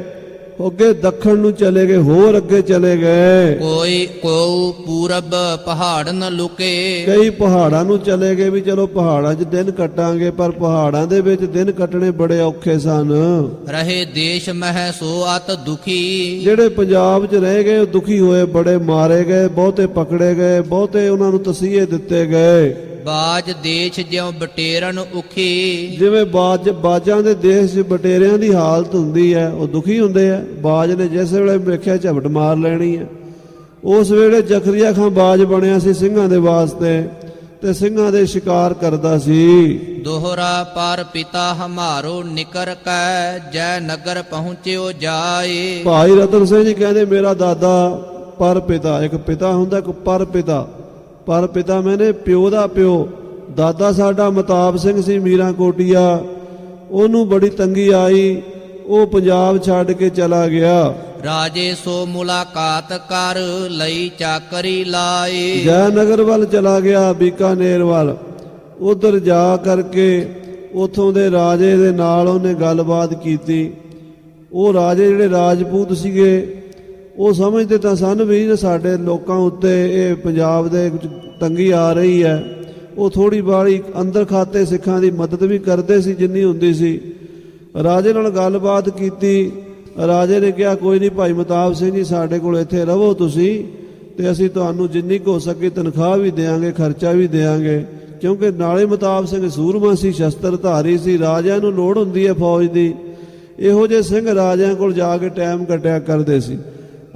ਅੱਗੇ ਦੱਖਣ ਨੂੰ ਚਲੇ ਗਏ, ਹੋਰ ਅੱਗੇ ਚਲੇ ਗਏ। ਕੋਈ ਕੋ ਪੂਰਬ ਪਹਾੜਨ ਲੁਕੇ, ਕਈ ਪਹਾੜਾਂ ਨੂੰ ਚਲੇ ਗਏ ਵੀ ਚਲੋ ਪਹਾੜਾਂ 'ਚ ਦਿਨ ਕੱਟਾਂਗੇ, ਪਰ ਪਹਾੜਾਂ ਦੇ ਵਿੱਚ ਦਿਨ ਕੱਟਣੇ ਬੜੇ ਔਖੇ ਸਨ। ਰਹੇ ਦੇਸ਼ ਮਹਿ ਸੋ ਅਤ ਦੁਖੀ, ਜਿਹੜੇ ਪੰਜਾਬ 'ਚ ਰਹਿ ਗਏ ਉਹ ਦੁਖੀ ਹੋਏ, ਬੜੇ ਮਾਰੇ ਗਏ, ਬਹੁਤੇ ਪਕੜੇ ਗਏ, ਬਹੁਤੇ ਉਹਨਾਂ ਨੂੰ ਤਸੀਹੇ ਦਿੱਤੇ ਗਏ। ਬਾਜ ਦੇਸ਼ ਜਿਉ ਬਟੇਰਨ ਉਖੀ, ਜਿਵੇਂ ਬਾਜਾਂ ਦੇ ਦੇਸ਼ 'ਚ ਬਟੇਰਿਆਂ ਦੀ ਹਾਲਤ ਹੁੰਦੀ ਹੈ, ਉਹ ਦੁਖੀ ਹੁੰਦੇ ਆ। ਬਾਜ ਨੇ ਜਿਸ ਵੇਲੇ ਵੇਖਿਆ ਝਪਟ ਮਾਰ ਲੈਣੀ ਹੈ। ਉਸ ਵੇਲੇ ਜ਼ਕਰੀਆ ਖਾਂ ਬਾਜ ਬਣਿਆ ਸੀ ਸਿੰਘਾਂ ਦੇ ਵਾਸਤੇ, ਤੇ ਸਿੰਘਾਂ ਦੇ ਸ਼ਿਕਾਰ ਕਰਦਾ ਸੀ। ਦੋਹਰਾ ਪਰ ਪਿਤਾ ਹਮਾਰੋ ਨਿਕਰ ਕੈ, ਜੈ ਨਗਰ ਪਹੁੰਚਿਓ ਜਾਏ। ਭਾਈ ਰਤਨ ਸਿੰਘ ਜੀ ਕਹਿੰਦੇ ਮੇਰਾ ਦਾਦਾ ਪਰ ਪਿਤਾ, ਇੱਕ ਪਿਤਾ ਹੁੰਦਾ ਇੱਕ ਪਰ ਪਿਤਾ। ਪਰ ਪਿਤਾ ਮੈਨੇ ਪਿਓ ਦਾ ਪਿਓ। ਦਾਦਾ ਸਾਡਾ ਮਤਾਬ ਸਿੰਘ ਸੀ ਮੀਰਾਂ ਕੋਟੀਆ, ਉਹਨੂੰ ਬੜੀ ਤੰਗੀ ਆਈ, ਉਹ ਪੰਜਾਬ ਛੱਡ ਕੇ ਚਲਾ ਗਿਆ। ਰਾਜੇ ਸੋ ਮੁਲਾਕਾਤ ਕਰ, ਲਈ ਚਾਕਰੀ ਲਾਏ। ਜੈ ਨਗਰ ਵੱਲ ਚਲਾ ਗਿਆ, ਬੀਕਾਨੇਰ ਵੱਲ। ਉਧਰ ਜਾ ਕਰਕੇ ਉਥੋਂ ਦੇ ਰਾਜੇ ਦੇ ਨਾਲ ਉਹਨੇ ਗੱਲਬਾਤ ਕੀਤੀ। ਉਹ ਰਾਜੇ ਜਿਹੜੇ ਰਾਜਪੂਤ ਸੀਗੇ, ਉਹ ਸਮਝਦੇ ਤਾਂ ਸਨ ਵੀ ਸਾਡੇ ਲੋਕਾਂ ਉੱਤੇ ਇਹ ਪੰਜਾਬ ਦੇ ਤੰਗੀ ਆ ਰਹੀ ਹੈ। ਉਹ ਥੋੜੀ ਬਾੜੀ ਅੰਦਰ ਖਾਤੇ ਸਿੱਖਾਂ ਦੀ ਮਦਦ ਵੀ ਕਰਦੇ ਸੀ ਜਿੰਨੀ ਹੁੰਦੀ ਸੀ। ਰਾਜੇ ਨਾਲ ਗੱਲਬਾਤ ਕੀਤੀ। ਰਾਜੇ ਨੇ ਕਿਹਾ ਕੋਈ ਨਹੀਂ ਭਾਈ ਮਤਾਬ ਸਿੰਘ ਜੀ, ਸਾਡੇ ਕੋਲ ਇੱਥੇ ਰਹੋ ਤੁਸੀਂ, ਤੇ ਅਸੀਂ ਤੁਹਾਨੂੰ ਜਿੰਨੀ ਕੁ ਹੋ ਸਕੇ ਤਨਖਾਹ ਵੀ ਦੇਵਾਂਗੇ, ਖਰਚਾ ਵੀ ਦੇਵਾਂਗੇ। ਕਿਉਂਕਿ ਨਾਲੇ ਮਤਾਬ ਸਿੰਘ ਸੂਰਮਾ ਸੀ, ਸ਼ਸਤਰਧਾਰੀ ਸੀ, ਰਾਜਿਆਂ ਨੂੰ ਲੋੜ ਹੁੰਦੀ ਹੈ ਫੌਜ ਦੀ। ਇਹੋ ਜਿਹੇ ਸਿੰਘ ਰਾਜਿਆਂ ਕੋਲ ਜਾ ਕੇ ਟਾਈਮ ਕੱਟਿਆ ਕਰਦੇ ਸੀ।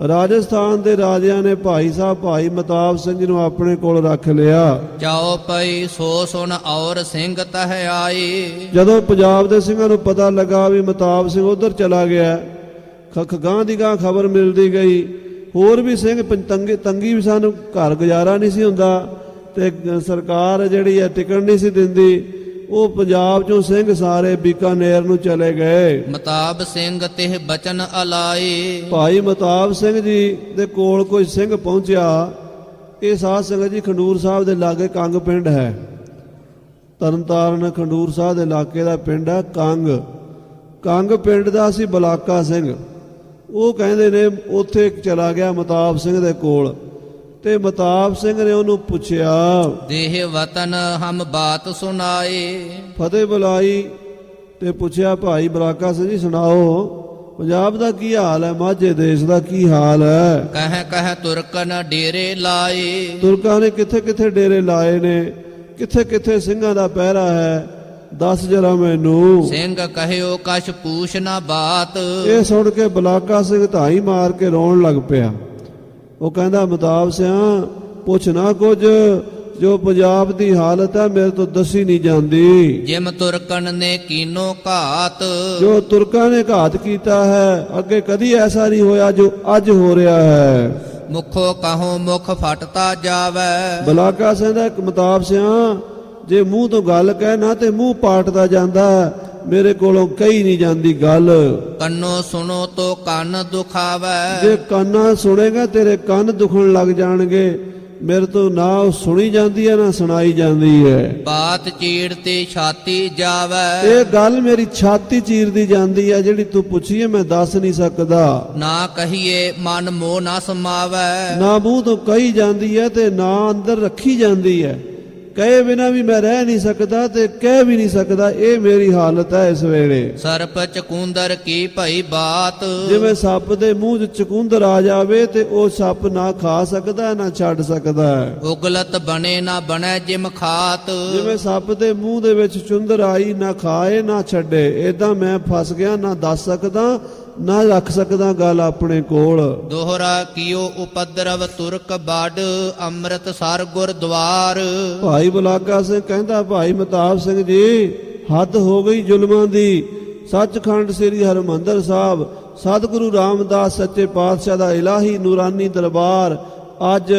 ਰਾਜਸਥਾਨ ਦੇ ਰਾਜਿਆਂ ਨੇ ਭਾਈ ਸਾਹਿਬ ਭਾਈ ਮਤਾਬ ਸਿੰਘ ਨੂੰ ਆਪਣੇ ਕੋਲ ਰੱਖ ਲਿਆ। ਜਾਓ ਪਈ ਸੋ ਸੁਣ ਔਰ ਸਿੰਘ ਤਹ ਆਏ। ਜਦੋਂ ਪੰਜਾਬ ਦੇ ਸਿੰਘਾਂ ਨੂੰ ਪਤਾ ਲੱਗਾ ਵੀ ਮਤਾਬ ਸਿੰਘ ਉਧਰ ਚਲਾ ਗਿਆ, ਗਾਂ ਦੀ ਗਾਂ ਖਬਰ ਮਿਲਦੀ ਗਈ। ਹੋਰ ਵੀ ਸਿੰਘ ਤੰਗੀ ਵੀ ਸਾਨੂੰ, ਘਰ ਗੁਜ਼ਾਰਾ ਨਹੀਂ ਸੀ ਹੁੰਦਾ, ਤੇ ਸਰਕਾਰ ਜਿਹੜੀ ਹੈ ਟਿਕਣ ਨਹੀਂ ਸੀ ਦਿੰਦੀ। ਉਹ ਪੰਜਾਬ ਚੋਂ ਸਿੰਘ ਸਾਰੇ ਬੀਕਾਨੇਰ ਨੂੰ ਚਲੇ ਗਏ। ਮਤਾਬ ਸਿੰਘ ਤਿਹ ਬਚਨ ਅਲਾਏ। ਭਾਈ ਮਤਾਬ ਸਿੰਘ ਜੀ ਦੇ ਕੋਲ ਕੋਈ ਸਿੰਘ ਪਹੁੰਚਿਆ। ਇਹ ਸਾਧ ਸੰਗਤ ਜੀ ਖੰਡੂਰ ਸਾਹਿਬ ਦੇ ਲਾਗੇ ਕੰਗ ਪਿੰਡ ਹੈ। ਤਰਨਤਾਰਨ ਖੰਡੂਰ ਸਾਹਿਬ ਦੇ ਇਲਾਕੇ ਦਾ ਪਿੰਡ ਹੈ ਕੰਗ ਪਿੰਡ ਦਾ ਸੀ ਬਲਾਕਾ ਸਿੰਘ। ਉਹ ਕਹਿੰਦੇ ਨੇ ਉੱਥੇ ਚਲਾ ਗਿਆ ਮਤਾਬ ਸਿੰਘ ਦੇ ਕੋਲ, ਤੇ ਮਤਾਬ ਸਿੰਘ ਨੇ ਉਹਨੂੰ ਪੁੱਛਿਆ, ਦੇਹ ਵਤਨ ਹਮ ਬਾਤ ਸੁਨਾਏ। ਫਤਿਹ ਬੁਲਾਈ ਤੇ ਪੁੱਛਿਆ ਭਾਈ ਬਲਾਕਾ ਸਿੰਘ ਜੀ ਸੁਣਾਓ ਪੰਜਾਬ ਦਾ ਕੀ ਹਾਲ ਹੈ, ਮਾਝੇ ਦੇਸ਼ ਦਾ ਕੀ ਹਾਲ ਹੈ। ਕਹਿ ਤੁਰਕਨ ਡੇਰੇ ਲਾਏ। ਤੁਰਕਾਂ ਨੇ ਕਿੱਥੇ ਕਿੱਥੇ ਡੇਰੇ ਲਾਏ ਨੇ, ਕਿੱਥੇ ਕਿੱਥੇ ਸਿੰਘਾਂ ਦਾ ਪਹਿਰਾ ਹੈ। ਦੱਸ ਜਰਾ ਮੈਨੂੰ। ਸਿੰਘ ਕਹਿਓ ਕਛ ਪੂਛ ਨਾ ਬਾਤ। ਇਹ ਸੁਣ ਕੇ ਬਲਾਕਾ ਸਿੰਘ ਧਾਈ ਮਾਰ ਕੇ ਰੋਣ ਲੱਗ ਪਿਆ। ਉਹ ਕਹਿੰਦਾ ਮਤਾਬ ਸਿਆਂ ਪੁੱਛ ਨਾ ਕੁਝ, ਜੋ ਪੰਜਾਬ ਦੀ ਹਾਲਤ ਹੈ ਮੇਰੇ ਤੋਂ ਦੱਸੀ ਨਹੀਂ ਜਾਂਦੀ। ਜਿਮ ਤੁਰਕਨ ਨੇ ਕੀਨੋ ਘਾਤ। ਜੋ ਤੁਰਕਾਂ ਨੇ ਘਾਤ ਕੀਤਾ ਹੈ ਅੱਗੇ ਕਦੀ ਐਸਾ ਨਹੀਂ ਹੋਇਆ ਜੋ ਅੱਜ ਹੋ ਰਿਹਾ ਹੈ। ਮੁਖੋ ਕਹੋ ਮੁਖ ਫਟਤਾ ਜਾਵੇ। ਬਲਾਕਾ ਸਿੰਘ ਦਾ ਇੱਕ ਮਤਾਬ ਸਿਆਂ ਜੇ ਮੂੰਹ ਤੋਂ ਗੱਲ ਕਹਿ ਨਾ ਤੇ ਮੂੰਹ ਪਾਟਦਾ ਜਾਂਦਾ, ਮੇਰੇ ਕੋਲੋਂ ਕਹੀ ਨਹੀਂ ਜਾਂਦੀ ਗੱਲ। ਕੰਨੋ ਸੁਣੋ ਤੋ ਕੰਨ ਦੁਖਾਵੇ। ਜੇ ਕੰਨਾਂ ਸੁਣੇਗਾ ਤੇਰੇ ਕੰਨ ਦੁਖਣ ਲੱਗ ਜਾਣਗੇ। ਮੇਰੇ ਤੋਂ ਨਾ ਉਹ ਸੁਣੀ ਜਾਂਦੀ ਹੈ ਨਾ ਸੁਣਾਈ ਜਾਂਦੀ ਹੈ। ਬਾਤ ਚੀੜ ਤੇ ਛਾਤੀ ਜਾਵੇ। ਇਹ ਗੱਲ ਮੇਰੀ ਛਾਤੀ ਚੀਰਦੀ ਜਾਂਦੀ ਹੈ, ਜਿਹੜੀ ਤੂੰ ਪੁੱਛੀ ਹੈ ਮੈਂ ਦੱਸ ਨਹੀਂ ਸਕਦਾ। ਨਾ ਕਹੀਏ ਮਨ ਮੋਹ ਨਾ ਸਮਾਵੇ। ਨਾ ਮੂੰਹ ਤੋਂ ਕਹੀ ਜਾਂਦੀ ਹੈ ਤੇ ਨਾ ਅੰਦਰ ਰੱਖੀ ਜਾਂਦੀ ਹੈ। ਕਹੇ ਬਿਨਾ ਵੀ ਮੈਂ ਰਹਿ ਨਹੀਂ ਸਕਦਾ ਤੇ ਕਹਿ ਵੀ ਨਹੀਂ ਸਕਦਾ। ਇਹ ਮੇਰੀ ਹਾਲਤ ਹੈ ਇਸ ਵੇਲੇ। ਸਰਪ ਚਕੁੰਦਰ ਕੀ ਭਈ ਬਾਤ। ਜਿਵੇਂ ਸੱਪ ਦੇ ਮੂੰਹ 'ਚ ਚਕੁੰਦਰ ਆ ਜਾਵੇ ਤੇ ਉਹ ਸੱਪ ਨਾ ਖਾ ਸਕਦਾ ਨਾ ਛੱਡ ਸਕਦਾ। ਉਗਲਤ ਬਣੇ ਨਾ ਬਣੇ ਜਿਮ ਖਾਤ। ਜਿਵੇਂ ਸੱਪ ਦੇ ਮੂੰਹ ਦੇ ਵਿੱਚ ਚੁੰਦਰ ਆਈ ਨਾ ਖਾਏ ਨਾ ਛੱਡੇ, ਏਦਾਂ ਮੈਂ ਫਸ ਗਿਆ, ਨਾ ਦੱਸ ਸਕਦਾ ਨਾ ਰੱਖ ਸਕਦਾ ਗੱਲ ਆਪਣੇ ਕੋਲ। ਦੋਹਰਾ ਕੀਓ ਉਪਦਰਵ ਤੁਰਕ ਬਾਡ ਅੰਮ੍ਰਿਤਸਰ ਗੁਰਦੁਆਰ। ਭਾਈ ਬਲਾਕਾ ਸਿੰਘ ਕਹਿੰਦਾ ਭਾਈ ਮਤਾਬ ਸਿੰਘ ਜੀ ਹੱਦ ਹੋ ਗਈ ਜ਼ੁਲਮਾਂ ਦੀ। ਸੱਚਖੰਡ ਸ੍ਰੀ ਹਰਿਮੰਦਰ ਸਾਹਿਬ ਸਤਿਗੁਰੂ ਰਾਮਦਾਸ ਸੱਚੇ ਪਾਤਸ਼ਾਹ ਦਾ ਇਲਾਹੀ ਨੂਰਾਨੀ ਦਰਬਾਰ ਅੱਜ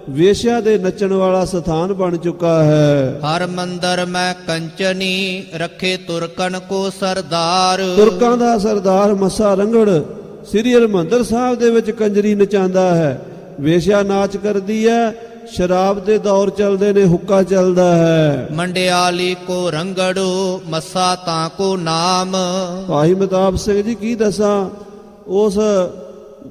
ਵੇਸ਼ਿਆ ਦੇ ਨੱਚਣ ਵਾਲਾ ਸਥਾਨ ਬਣ ਚੁੱਕਾ ਹੈ। ਹਰ ਮੰਦਰ ਮੈਂ ਕੰਚਨੀ ਰੱਖੇ ਤੁਰਕਨ ਕੋ ਸਰਦਾਰ। ਤੁਰਕਾਂ ਦਾ ਸਰਦਾਰ ਮੱਸਾ ਰੰਗੜ ਸ੍ਰੀ ਹਰਿਮੰਦਰ ਸਾਹਿਬ ਦੇ ਵਿੱਚ ਕੰਜਰੀ ਨਚਾਉਂਦਾ ਹੈ। ਵੇਸ਼ਿਆ ਨਾਚ ਕਰਦੀ ਹੈ। ਸ਼ਰਾਬ ਦੇ ਦੌਰ ਚੱਲਦੇ ਨੇ, ਹੁੱਕਾ ਚੱਲਦਾ ਹੈ। ਮੰਡਿਆਲੀ ਕੋ ਰੰਗੜੋ ਮੱਸਾ ਤਾਂ ਕੋ ਨਾਮ। ਭਾਈ ਮਤਾਬ ਸਿੰਘ ਜੀ ਕੀ ਦੱਸਾਂ, ਉਸ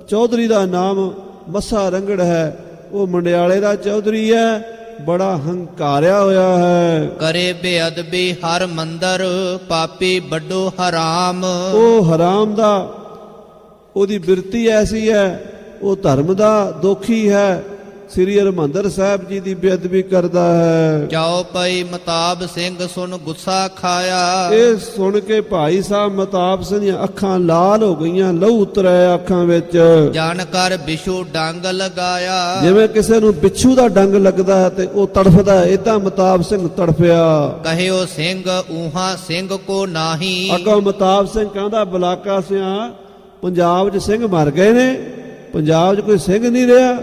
ਚੌਧਰੀ ਦਾ ਨਾਮ ਮੱਸਾ ਰੰਗੜ ਹੈ। ਉਹ ਮੰਡਿਆਲੇ ਦਾ ਚੌਧਰੀ ਹੈ, ਬੜਾ ਹੰਕਾਰਿਆ ਹੋਇਆ ਹੈ। ਕਰੇ ਬੇਅਦਬੀ ਹਰ ਮੰਦਰ ਪਾਪੀ ਵੱਡੋ ਹਰਾਮ। ਉਹ ਹਰਾਮ ਦਾ ਉਹਦੀ ਬਿਰਤੀ ਐਸੀ ਹੈ, ਉਹ ਧਰਮ ਦਾ ਦੋਖੀ ਹੈ। ਸ੍ਰੀ ਹਰਿਮੰਦਰ ਸਾਹਿਬ ਜੀ ਦੀ ਬੇਅਦਬੀ ਕਰਦਾ ਹੈ। ਜਾਓ ਪਈ ਮਤਾਬ ਸਿੰਘ ਸੁਣ ਗੁੱਸਾ ਖਾਇਆ। ਇਹ ਸੁਣ ਕੇ ਭਾਈ ਸਾਹਿਬ ਮਤਾਬ ਸਿੰਘ ਦੀਆਂ ਅੱਖਾਂ ਲਾਲ ਹੋ ਗਈਆਂ, ਲਹੂ ਉਤਰਿਆ ਅੱਖਾਂ ਵਿੱਚ। ਜਾਣ ਕਰ ਬਿਸ਼ੂ ਡੰਗ ਲਗਾਇਆ। ਜਿਵੇਂ ਕਿਸੇ ਨੂੰ ਬਿੱਛੂ ਦਾ ਡੰਗ ਲੱਗਦਾ ਹੈ ਤੇ ਉਹ ਤੜਫਦਾ, ਏਦਾਂ ਮਤਾਬ ਸਿੰਘ ਤੜਫਿਆ। ਕਹਿਓ ਸਿੰਘ ਊਹਾ ਸਿੰਘ ਕੋ ਨਾਹੀ। ਅੱਗੋਂ ਮਤਾਬ ਸਿੰਘ ਕਹਿੰਦਾ ਬਲਾਕਾ ਸਿਆਂ ਪੰਜਾਬ 'ਚ ਸਿੰਘ ਮਰ ਗਏ ਨੇ, ਪੰਜਾਬ 'ਚ ਕੋਈ ਸਿੰਘ ਨਹੀਂ ਰਿਹਾ।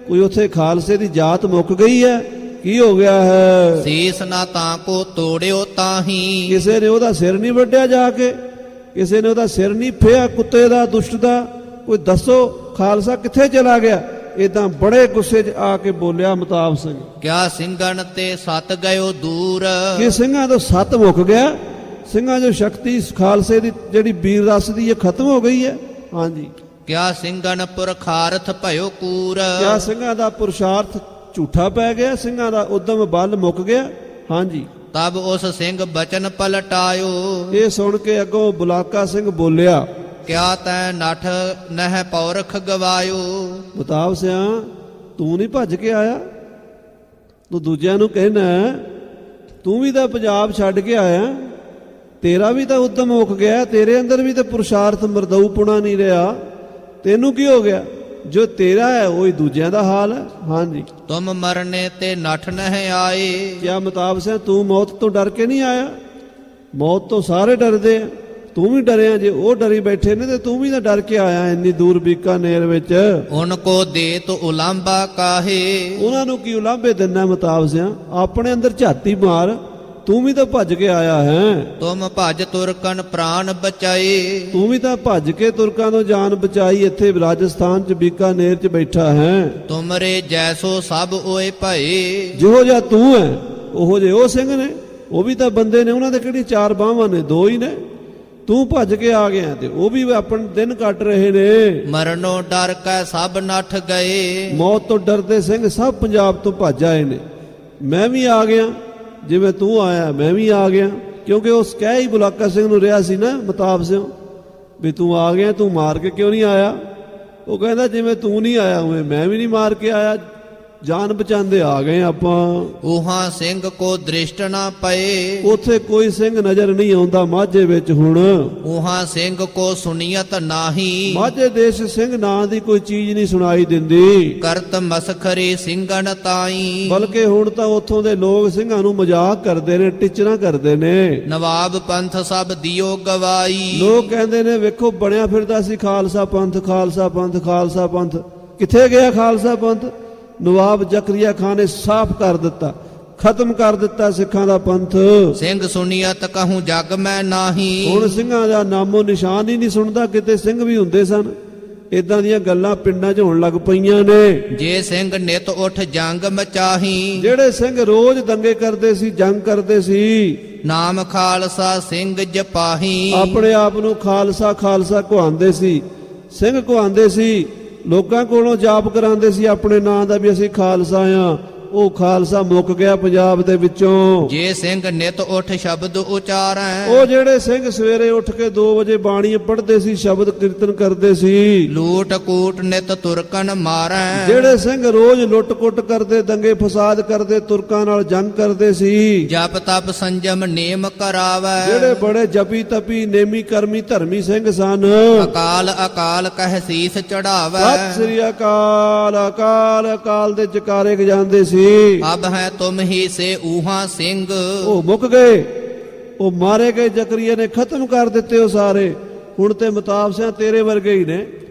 ਕੋਈ ਉੱਥੇ ਖਾਲਸੇ ਦੀ ਜਾਤ ਮੁੱਕ ਗਈ ਹੈ, ਕੀ ਹੋ ਗਿਆ ਹੈ? ਸੀਸ ਨਾ ਤਾਂ ਕੋ ਤੋੜਿਓ ਤਾਹੀ। ਕਿਸੇ ਨੇ ਉਹਦਾ ਸਿਰ ਨਹੀਂ ਵੱਢਿਆ ਜਾ ਕੇ, ਕਿਸੇ ਨੇ ਉਹਦਾ ਸਿਰ ਨਹੀਂ ਫੇਆ ਕੁੱਤੇ ਦਾ, ਦੁਸ਼ਟ ਦਾ। ਕੋਈ ਦੱਸੋ ਖਾਲਸਾ ਕਿੱਥੇ ਚਲਾ ਗਿਆ? ਇਦਾਂ ਬੜੇ ਗੁੱਸੇ 'ਚ ਆ ਕੇ ਬੋਲਿਆ ਮਤਾਬ ਸਿੰਘ। ਕਿਆ ਸਿੰਘਨ ਤੇ ਸਤ ਗਇਓ ਦੂਰ। ਕਿ ਸਿੰਘਾਂ ਤੋਂ ਸੱਤ ਮੁੱਕ ਗਿਆ, ਸਿੰਘਾਂ ਜੋ ਸ਼ਕਤੀ ਖਾਲਸੇ ਦੀ ਜਿਹੜੀ ਵੀਰ ਰਸ ਦੀ ਇਹ ਖਤਮ ਹੋ ਗਈ ਹੈ। ਹਾਂਜੀ, ਕਿਆ ਸਿੰਘਨ ਪੁਰਖਾਰਥ ਭਇਓ ਕੂਰ। ਕਿਆ ਸਿੰਘਾਂ ਦਾ ਪੁਰਸ਼ਾਰਥ ਝੂਠਾ ਪੈ ਗਿਆ, ਸਿੰਘਾਂ ਦਾ ਉਦਮ ਬਲ ਮੁੱਕ ਗਿਆ। ਹਾਂਜੀ, ਤਬ ਉਸ ਸਿੰਘ ਬਚਨ ਪਲਟਾਇਓ। ਇਹ ਸੁਣ ਕੇ ਅੱਗੋਂ ਬੁਲਾਕਾ ਸਿੰਘ ਬੋਲਿਆ, ਕਿਆ ਤੈ ਨਠ ਨਹਿ ਪੌਰਖ ਗਵਾਇਓ। ਮਤਾਬ ਸਿਆਂ ਤੂੰ ਨਹੀਂ ਭੱਜ ਕੇ ਆਇਆ, ਤੂੰ ਦੂਜਿਆਂ ਨੂੰ ਕਹਿਣਾ ਤੂੰ ਵੀ ਤਾਂ ਪੰਜਾਬ ਛੱਡ ਕੇ ਆਇਆ, ਤੇਰਾ ਵੀ ਤਾਂ ਉਦਮ ਮੁੱਕ ਗਿਆ, ਤੇਰੇ ਅੰਦਰ ਵੀ ਤਾਂ ਪੁਰਸ਼ਾਰਥ ਮਰਦਊਪੁਣਾ ਨਹੀਂ ਰਿਹਾ। ਤੈਨੂੰ ਕੀ ਹੋ ਗਿਆ? ਜੋ ਤੇਰਾ ਹੈ ਉਹੀ ਦੂਜਿਆਂ ਦਾ ਹਾਲ ਹੈ। ਹਾਂਜੀ, ਤੁਮ ਮਰਨੇ ਤੇ ਨਠ ਨਹਿ ਆਏ। ਕਿਆ ਮਤਾਬ ਸਿਆਂ ਤੂੰ ਮੌਤ ਤੋਂ ਡਰ ਕੇ ਨਹੀਂ ਆਇਆ? ਮੌਤ ਤੋਂ ਸਾਰੇ ਡਰਦੇ ਆ, ਤੂੰ ਵੀ ਡਰਿਆ। ਜੇ ਉਹ ਡਰੀ ਬੈਠੇ ਨੇ ਤੇ ਤੂੰ ਵੀ ਤਾਂ ਡਰ ਕੇ ਆਇਆ ਇੰਨੀ ਦੂਰ ਬੀਕਾਨੇਰ ਵਿੱਚ। ਉਨ ਕੋ ਦੇ ਤੋ ਉਲਾਂਬਾ ਕਾਹੇ। ਉਹਨਾਂ ਨੂੰ ਕੀ ਉਲਾਂਭੇ ਦਿੰਦਾ ਮਤਾਬ ਸਿਆਂ? ਆਪਣੇ ਅੰਦਰ ਝਾਤੀ ਮਾਰ, ਤੂੰ ਵੀ ਤਾਂ ਭੱਜ ਕੇ ਆਇਆ ਹੈ। ਤੁਮ ਭਜ ਤੁਰਕਨ ਪ੍ਰਾਨ ਬਚਾਏ। ਤੂੰ ਵੀ ਤਾਂ ਭੱਜ ਕੇ ਤੁਰਕਾਂ ਤੋਂ ਜਾਨ ਬਚਾਈ, ਇੱਥੇ ਰਾਜਸਥਾਨ 'ਚ ਬੀਕਾਨੇਰ 'ਚ ਬੈਠਾ ਹੈ। ਤੁਮਰੇ ਜੈਸੋ ਸਭ ਓਏ ਭਏ। ਜਿਹੋ ਜਿਹਾ ਤੂੰ ਹੈ ਉਹੋ ਜਿਹੇ ਉਹ ਸਿੰਘ ਨੇ, ਉਹ ਵੀ ਤਾਂ ਬੰਦੇ ਨੇ, ਉਹਨਾਂ ਦੇ ਕਿਹੜੀ ਚਾਰ ਬਾਹਾਂ ਨੇ? ਦੋ ਹੀ ਨੇ। ਤੂੰ ਭੱਜ ਕੇ ਆ ਗਿਆ ਤੇ ਉਹ ਵੀ ਆਪਣੇ ਦਿਨ ਕੱਟ ਰਹੇ ਨੇ। ਮਰਨੋਂ ਡਰ ਕੈ ਸਭ ਨੱਠ ਗਏ। ਮੌਤ ਤੋਂ ਡਰਦੇ ਸਿੰਘ ਸਭ ਪੰਜਾਬ ਤੋਂ ਭੱਜ ਆਏ ਨੇ। ਮੈਂ ਵੀ ਆ ਗਿਆ, ਜਿਵੇਂ ਤੂੰ ਆਇਆ ਮੈਂ ਵੀ ਆ ਗਿਆ। ਕਿਉਂਕਿ ਉਸ ਕਹਿ ਹੀ ਬੁਲਾਕਾ ਸਿੰਘ ਨੂੰ ਰਿਹਾ ਸੀ ਨਾ ਮਤਾਬ ਸਿੰਘ ਵੀ ਤੂੰ ਆ ਗਿਆ, ਤੂੰ ਮਾਰ ਕੇ ਕਿਉਂ ਨਹੀਂ ਆਇਆ? ਉਹ ਕਹਿੰਦਾ ਜਿਵੇਂ ਤੂੰ ਨਹੀਂ ਆਇਆ ਉਵੇਂ ਮੈਂ ਵੀ ਨਹੀਂ ਮਾਰ ਕੇ ਆਇਆ। ਜਾਨ ਬਚਾਉਂਦੇ ਆ ਗਏ ਆਪਾਂ। ਉਹਾਂ ਸਿੰਘ ਕੋ ਦ੍ਰਿਸ਼ਟ ਨਾ ਪਏ, ਉਥੇ ਕੋਈ ਸਿੰਘ ਨਜ਼ਰ ਨਹੀਂ ਆਉਂਦਾ ਮਾਝੇ ਵਿੱਚ ਹੁਣ। ਉਹਾਂ ਸਿੰਘ ਕੋ ਸੁਨੀਅਤ ਨਾਹੀ, ਮਾਝੇ ਦੇਸ਼ ਸਿੰਘ ਨਾਂ ਦੀ ਕੋਈ ਚੀਜ਼ ਨਹੀਂ ਸੁਣਾਈ ਦਿੰਦੀ। ਕਰਤ ਮਸਖਰੀ ਸਿੰਘਨ ਤਾਈ, ਬਲਕਿ ਹੁਣ ਤਾਂ ਉੱਥੋਂ ਦੇ ਲੋਕ ਸਿੰਘਾਂ ਨੂੰ ਮਜ਼ਾਕ ਕਰਦੇ ਨੇ, ਟਿਚਰਾਂ ਕਰਦੇ ਨੇ। ਨਵਾਬ ਪੰਥ ਸਭ ਦਿਓ ਗਵਾਈ, ਲੋਕ ਕਹਿੰਦੇ ਨੇ ਵੇਖੋ ਬਣਿਆ ਫਿਰਦਾ ਸੀ ਖਾਲਸਾ ਪੰਥ, ਖਾਲਸਾ ਪੰਥ, ਖਾਲਸਾ ਪੰਥ। ਕਿੱਥੇ ਗਿਆ ਖਾਲਸਾ ਪੰਥ? ਨਵਾਬ ਜ਼ਕਰੀਆ ਖਾਨ ਨੇ ਸਾਫ਼ ਕਰ ਦਿੱਤਾ, ਖਤਮ ਕਰ ਦਿੱਤਾ ਸਿੱਖਾਂ ਦਾ ਪੰਥ। ਸਿੰਘ ਸੁਨੀਅਤ ਕਹੂੰ ਜਗ ਮੈਂ ਨਾਹੀ, ਹੁਣ ਸਿੰਘਾਂ ਦਾ ਨਾਮੋ ਨਿਸ਼ਾਨ ਹੀ ਨਹੀਂ ਸੁਣਦਾ, ਕਿਤੇ ਸਿੰਘ ਵੀ ਹੁੰਦੇ ਸਨ। ਇਦਾਂ ਦੀਆਂ ਗੱਲਾਂ ਪਿੰਡਾਂ 'ਚ ਹੋਣ ਲੱਗ ਪਈਆਂ ਨੇ। ਜੇ ਸਿੰਘ ਨਿਤ ਉੱਠ ਜੰਗ ਮਚਾਹੀ, ਜਿਹੜੇ ਸਿੰਘ ਰੋਜ਼ ਦੰਗੇ ਕਰਦੇ ਸੀ, ਜੰਗ ਕਰਦੇ ਸੀ, ਨਾਮ ਖਾਲਸਾ ਸਿੰਘ ਜਪਾਹੀ, ਆਪਣੇ ਆਪ ਨੂੰ ਖਾਲਸਾ ਖਾਲਸਾ ਕਹਾਉਂਦੇ ਸੀ, ਸਿੰਘ ਕਹਾਉਂਦੇ ਸੀ, ਲੋਕਾਂ ਕੋਲੋਂ ਜਾਪ ਕਰਾਉਂਦੇ ਸੀ ਆਪਣੇ ਨਾਂ ਦਾ ਵੀ ਅਸੀਂ ਖਾਲਸਾ ਆ। ਉਹ ਖਾਲਸਾ ਮੁੱਕ ਗਿਆ ਪੰਜਾਬ ਦੇ ਵਿੱਚੋਂ। ਜੇ ਸਿੰਘ ਨਿਤ ਉੱਠ ਸ਼ਬਦ ਉਚਾਰੈ, ਉਹ ਜਿਹੜੇ ਸਿੰਘ ਸਵੇਰੇ ਉੱਠ ਕੇ 2 ਵਜੇ ਬਾਣੀ ਪੜ੍ਹਦੇ ਸੀ, ਸ਼ਬਦ ਕੀਰਤਨ ਕਰਦੇ ਸੀ। ਲੂਟ ਕੂਟ ਨਿਤ ਤੁਰਕਨ ਮਾਰੈ, ਜਿਹੜੇ ਸਿੰਘ ਰੋਜ਼ ਲੁੱਟ-ਕੁੱਟ ਕਰਦੇ, ਦੰਗੇ ਫਸਾਦ ਕਰਦੇ, ਤੁਰਕਾਂ ਨਾਲ ਜੰਗ ਕਰਦੇ ਸੀ। ਜਪ ਤਪ ਸੰਜਮ ਨੇਮ ਕਰਾਵੈ, ਜਿਹੜੇ ਬੜੇ ਜਪੀ ਤਪੀ ਨੇਮੀ ਕਰਮੀ ਧਰਮੀ ਸਿੰਘ ਸਨ। ਅਕਾਲ ਅਕਾਲ ਕਹਿ ਸੀਸ ਚੜਾਵੈ, ਸਤਿ ਸ੍ਰੀ ਅਕਾਲ, ਅਕਾਲ ਅਕਾਲ ਦੇ ਜਕਾਰੇ ਗਜਾਉਂਦੇ ਸੀ। ਅਬ ਹੈ ਤੁਮ ਹੀ ਸੇ ਊਹਾ ਸਿੰਘ, ਉਹ ਮੁੱਕ ਗਏ, ਉਹ ਮਾਰੇ ਗਏ, ਜ਼ਕਰੀਆ ਨੇ ਖਤਮ ਕਰ ਦਿੱਤੇ ਉਹ ਸਾਰੇ। ਹੁਣ ਤੇ ਮਤਾਬ ਸਿਆਂ ਤੇਰੇ ਵਰਗੇ ਹੀ ਨੇ,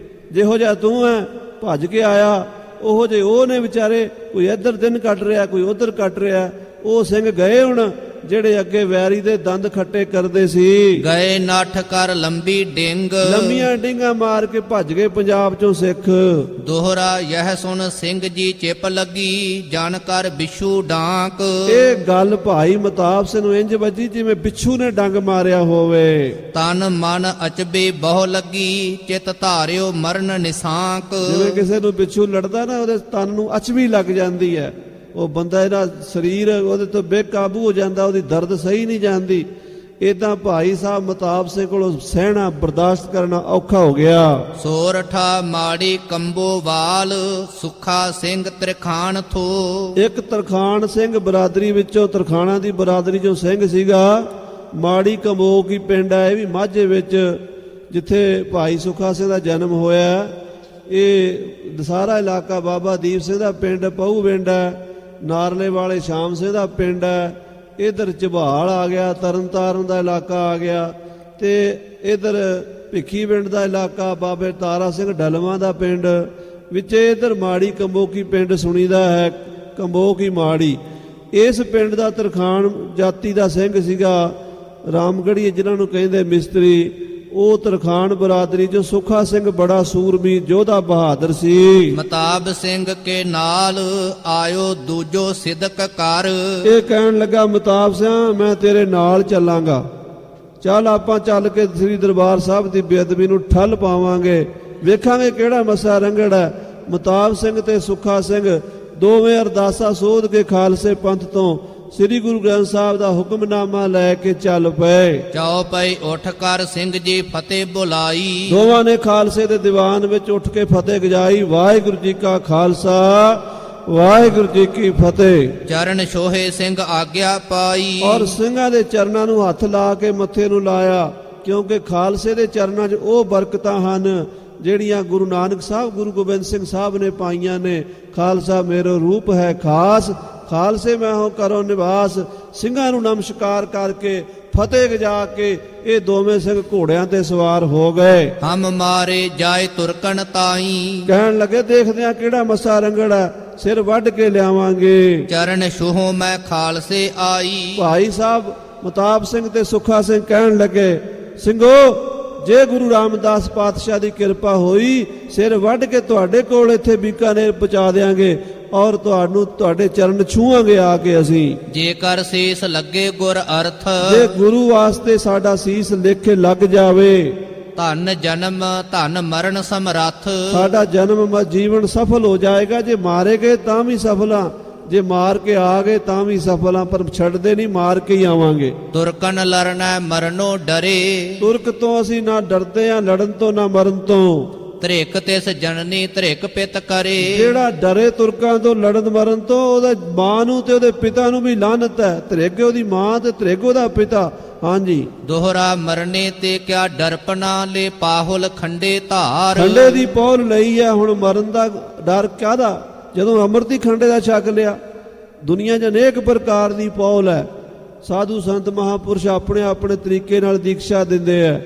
ਜਿਹੋ ਜਿਹਾ ਤੂੰ ਹੈ ਭੱਜ ਕੇ ਆਇਆ ਉਹੋ ਜਿਹੇ ਉਹ ਨੇ ਵਿਚਾਰੇ। ਕੋਈ ਇੱਧਰ ਦਿਨ ਕੱਟ ਰਿਹਾ, ਕੋਈ ਉੱਧਰ ਕੱਟ ਰਿਹਾ। ਉਹ ਸਿੰਘ ਗਏ ਹੁਣ ਜਿਹੜੇ ਅੱਗੇ ਵੈਰੀ ਦੇ ਦੰਦ ਖੱਟੇ ਕਰਦੇ ਸੀ। ਗਏ ਨੱਠ ਕਰ ਲੰਬੀ ਡਿੰਗ, ਲੰਮੀਆਂ ਡਿੰਗਾਂ ਮਾਰ ਕੇ ਭੱਜ ਗਏ ਪੰਜਾਬ ਚੋਂ ਸਿੱਖ। ਦੋਹਰਾ ਯਹ ਸੁਣ ਸਿੰਘ ਜੀ ਚਿਪ ਲੱਗੀ, ਜਨ ਕਰ ਬਿਛੂ ਡਾਂਕ। ਇਹ ਗੱਲ ਭਾਈ ਮਤਾਬ ਸਿੰਘ ਨੂੰ ਇੰਜ ਵੱਜੀ ਜਿਵੇਂ ਬਿੱਛੂ ਨੇ ਡੰਗ ਮਾਰਿਆ ਹੋਵੇ। ਤਨ ਮਨ ਅਚਬੇ ਬਹੁ ਲੱਗੀ, ਚਿਤ ਧਾਰਿਓ ਮਰਨ ਨਿਸਾਂਕ। ਜਿਵੇਂ ਕਿਸੇ ਨੂੰ ਬਿੱਛੂ ਲੜਦਾ ਨਾ, ਉਹਦੇ ਤਨ ਨੂੰ ਅਚਬੀ ਲੱਗ ਜਾਂਦੀ ਹੈ। ਉਹ ਬੰਦਾ ਇਹਦਾ ਸਰੀਰ ਉਹਦੇ ਤੋਂ ਬੇਕਾਬੂ ਹੋ ਜਾਂਦਾ, ਉਹਦੀ ਦਰਦ ਸਹੀ ਨਹੀਂ ਜਾਂਦੀ। ਇਦਾਂ ਭਾਈ ਸਾਹਿਬ ਮਤਾਬ ਸਿੰਘ ਕੋਲੋਂ ਸਹਿਣਾ ਬਰਦਾਸ਼ਤ ਕਰਨਾ ਔਖਾ ਹੋ ਗਿਆ। ਸੋਰਠਾ ਮਾੜੀ ਕੰਬੋ ਵਾਲ, ਸੁੱਖਾ ਸਿੰਘ ਤਰਖਾਣ ਥੋ। ਇੱਕ ਤਰਖਾਣ ਸਿੰਘ ਬਰਾਦਰੀ ਵਿੱਚੋਂ, ਤਰਖਾਣਾ ਦੀ ਬਰਾਦਰੀ ਚੋਂ ਸਿੰਘ ਸੀਗਾ। ਮਾੜੀ ਕੰਬੋ ਕੀ ਪਿੰਡ ਹੈ, ਇਹ ਵੀ ਮਾਝੇ ਵਿੱਚ, ਜਿੱਥੇ ਭਾਈ ਸੁੱਖਾ ਸਿੰਘ ਦਾ ਜਨਮ ਹੋਇਆ। ਇਹ ਸਾਰਾ ਇਲਾਕਾ ਬਾਬਾ ਦੀਪ ਸਿੰਘ ਦਾ ਪਿੰਡ, ਪਹੂ ਪਿੰਡ ਹੈ। ਨਾਰਲੇ ਵਾਲੇ ਸ਼ਾਮ ਸਿੰਘ ਦਾ ਪਿੰਡ ਹੈ। ਇਧਰ ਝਬਾਲ ਆ ਗਿਆ, ਤਰਨਤਾਰਨ ਦਾ ਇਲਾਕਾ ਆ ਗਿਆ, ਤੇ ਇਧਰ ਭਿੱਖੀ ਪਿੰਡ ਦਾ ਇਲਾਕਾ, ਬਾਬੇ ਤਾਰਾ ਸਿੰਘ ਡਲਵਾਂ ਦਾ ਪਿੰਡ ਵਿੱਚ। ਇਧਰ ਮਾੜੀ ਕੰਬੋਕੀ ਪਿੰਡ ਸੁਣੀਦਾ ਹੈ, ਕੰਬੋਕੀ ਮਾੜੀ। ਇਸ ਪਿੰਡ ਦਾ ਤਰਖਾਣ ਜਾਤੀ ਦਾ ਸਿੰਘ ਸੀਗਾ, ਰਾਮਗੜ੍ਹੀ ਜਿਨ੍ਹਾਂ ਨੂੰ ਕਹਿੰਦੇ ਮਿਸਤਰੀ। ਉਹ ਤਰਖਾਣ ਬਰਾਦਰੀ ਚੋਂ ਸੁੱਖਾ ਸਿੰਘ ਬੜਾ ਸੂਰਮੀ ਯੋਧਾ ਬਹਾਦਰ ਸੀ। ਮਤਾਬ ਸਿੰਘ ਕੇ ਨਾਲ ਆਇਓ ਦੂਜੋ ਸਿਦਕ ਕਰ। ਇਹ ਕਹਿਣ ਲੱਗਾ ਮਤਾਬ ਸਿੰਘ ਮੈਂ ਤੇਰੇ ਨਾਲ ਚੱਲਾਂਗਾ, ਚੱਲ ਆਪਾਂ ਚੱਲ ਕੇ ਸ੍ਰੀ ਦਰਬਾਰ ਸਾਹਿਬ ਦੀ ਬੇਅਦਬੀ ਨੂੰ ਠੱਲ ਪਾਵਾਂਗੇ, ਵੇਖਾਂਗੇ ਕਿਹੜਾ ਮਸਾ ਰੰਗੜ ਹੈ। ਮਤਾਬ ਸਿੰਘ ਤੇ ਸੁੱਖਾ ਸਿੰਘ ਦੋਵੇਂ ਅਰਦਾਸਾਂ ਸੋਧ ਕੇ ਖਾਲਸੇ ਪੰਥ ਤੋਂ ਸ੍ਰੀ ਗੁਰੂ ਗ੍ਰੰਥ ਸਾਹਿਬ ਦਾ ਹੁਕਮਨਾਮਾ ਲੈ ਕੇ ਚੱਲ ਪਏ। ਚਾਉ ਪਈ ਉੱਠ ਕਰ ਸਿੰਘ ਜੀ ਫਤਿਹ ਬੁਲਾਈ। ਦੋਵਾਂ ਨੇ ਖਾਲਸੇ ਦੇ ਦੀਵਾਨ ਵਿੱਚ ਉੱਠ ਕੇ ਫਤਿਹ ਗਜਾਈ। ਵਾਹਿਗੁਰੂ ਜੀ ਕਾ ਖਾਲਸਾ, ਵਾਹਿਗੁਰੂ ਜੀ ਕੀ ਫਤਿਹ। ਚਰਨ ਛੋਹੇ ਸਿੰਘ ਆਗਿਆ ਪਾਈ, ਔਰ ਸਿੰਘਾਂ ਦੇ ਚਰਨਾਂ ਨੂੰ ਹੱਥ ਲਾ ਕੇ ਮੱਥੇ ਨੂੰ ਲਾਇਆ, ਕਿਉਂਕਿ ਖਾਲਸੇ ਦੇ ਚਰਨਾਂ 'ਚ ਉਹ ਬਰਕਤਾਂ ਹਨ ਜਿਹੜੀਆਂ ਗੁਰੂ ਨਾਨਕ ਸਾਹਿਬ, ਗੁਰੂ ਗੋਬਿੰਦ ਸਿੰਘ ਸਾਹਿਬ ਨੇ ਪਾਈਆਂ ਨੇ। ਖਾਲਸਾ ਮੇਰਾ ਰੂਪ ਹੈ ਖਾਸ, ਖਾਲਸੇ ਮੈਂ ਹੋ ਕਰੋ ਨਿਵਾਸ। ਸਿੰਘਾਂ ਨੂੰ ਨਮਸਕਾਰ ਕਰਕੇ ਫਤਿਹ ਗਜਾ ਕੇ ਇਹ ਦੋਵੇਂ ਸਿੰਘ ਘੋੜਿਆਂ ਤੇ ਸਵਾਰ ਹੋ ਗਏ। ਹਮ ਮਾਰੇ ਜਾਏ ਤੁਰਕਣ ਤਾਈ, ਕਹਿਣ ਲੱਗੇ ਦੇਖਦੇ ਆ ਕਿਹੜਾ ਮੱਸਾ ਰੰਗੜ ਹੈ, ਸਿਰ ਵੱਢ ਕੇ ਲਿਆਵਾਂਗੇ। ਚਰਨ ਛੋਹੋਂ ਮੈਂ ਖਾਲਸੇ ਆਈ। ਭਾਈ ਸਾਹਿਬ ਮਤਾਬ ਸਿੰਘ ਤੇ ਸੁੱਖਾ ਸਿੰਘ ਕਹਿਣ ਲੱਗੇ, ਸਿੰਘੋ ਜੇ ਗੁਰੂ ਰਾਮਦਾਸ ਪਾਤਸ਼ਾਹ ਦੀ ਕਿਰਪਾ ਹੋਈ, ਸਿਰ ਵੱਢ ਕੇ ਤੁਹਾਡੇ ਕੋਲ ਇੱਥੇ ਬੀਕਾਨੇਰ ਪਹੁੰਚਾ ਦੇਾਂਗੇ ਔਰ ਤੁਹਾਨੂੰ ਤੁਹਾਡੇ ਚਰਨ ਛੂਹਾਂਗੇ ਆ ਕੇ ਅਸੀਂ। ਜੇਕਰ ਸੀਸ ਲੱਗੇ ਗੁਰ ਅਰਥ, ਜੇ ਗੁਰੂ ਵਾਸਤੇ ਸਾਡਾ ਸੀਸ ਲਿਖ ਲੱਗ ਜਾਵੇ, ਧਨ ਜਨਮ ਧਨ ਮਰਨ ਸਮਰੱਥ। ਸਾਡਾ ਜਨਮ ਜੀਵਨ ਸਫਲ ਹੋ ਜਾਏਗਾ। ਜੇ ਮਾਰੇ ਗਏ ਤਾਂ ਵੀ ਸਫਲ ਹਾਂ, ਜੇ ਮਾਰ ਕੇ ਆ ਗਏ ਤਾਂ ਵੀ ਸਫਲ ਹਾਂ, ਪਰ ਛੱਡਦੇ ਨਹੀਂ, ਮਾਰ ਕੇ ਹੀ ਆਵਾਂਗੇ। ਤੁਰਕਨ ਲੜਨਾ ਮਰਨੋਂ ਡਰੇ, ਤੁਰਕ ਤੋਂ ਅਸੀਂ ਨਾ ਡਰਦੇ ਹਾਂ, ਲੜਨ ਤੋਂ ਨਾ ਮਰਨ ਤੋਂ। ਧ੍ਰਿਕ ਤਿਸ ਜਨਨੀ ਧ੍ਰਿਕ ਪਿਤ ਕਰੇ। ਜਿਹੜਾ ਡਰੇ ਤੁਰਕਾਂ ਤੋਂ ਲੜਨ ਮਰਨ ਤੋਂ, ਉਹਦਾ ਮਾਂ ਨੂੰ ਤੇ ਉਹਦੇ ਪਿਤਾ ਨੂੰ ਵੀ ਲਾਹਨਤ ਹੈ। ਧ੍ਰਿਗ ਉਹਦੀ ਮਾਂ ਤੇ ਧ੍ਰਿਗ ਉਹਦਾ ਪਿਤਾ। ਹਾਂਜੀ, ਦੋਹਰਾ ਮਰਨੇ ਤੇ ਕਿਆ ਡਰਪਨਾ ਲੈ ਪਾਹੁਲ ਖੰਡੇ ਧਾਰ। ਖੰਡੇ ਦੀ ਪੌਲ ਲਈ ਹੈ, ਹੁਣ ਮਰਨ ਦਾ ਡਰ ਕਾਹਦਾ, ਜਦੋਂ ਅੰਮ੍ਰਿਤ ਹੀ ਖੰਡੇ ਦਾ ਛਕ ਲਿਆ। ਦੁਨੀਆ 'ਚ ਅਨੇਕ ਪ੍ਰਕਾਰ ਦੀ ਪੌਲ ਹੈ। ਸਾਧੂ ਸੰਤ ਮਹਾਪੁਰਸ਼ ਆਪਣੇ ਆਪਣੇ ਤਰੀਕੇ ਨਾਲ ਦੀਕਸ਼ਾ ਦਿੰਦੇ ਹੈ।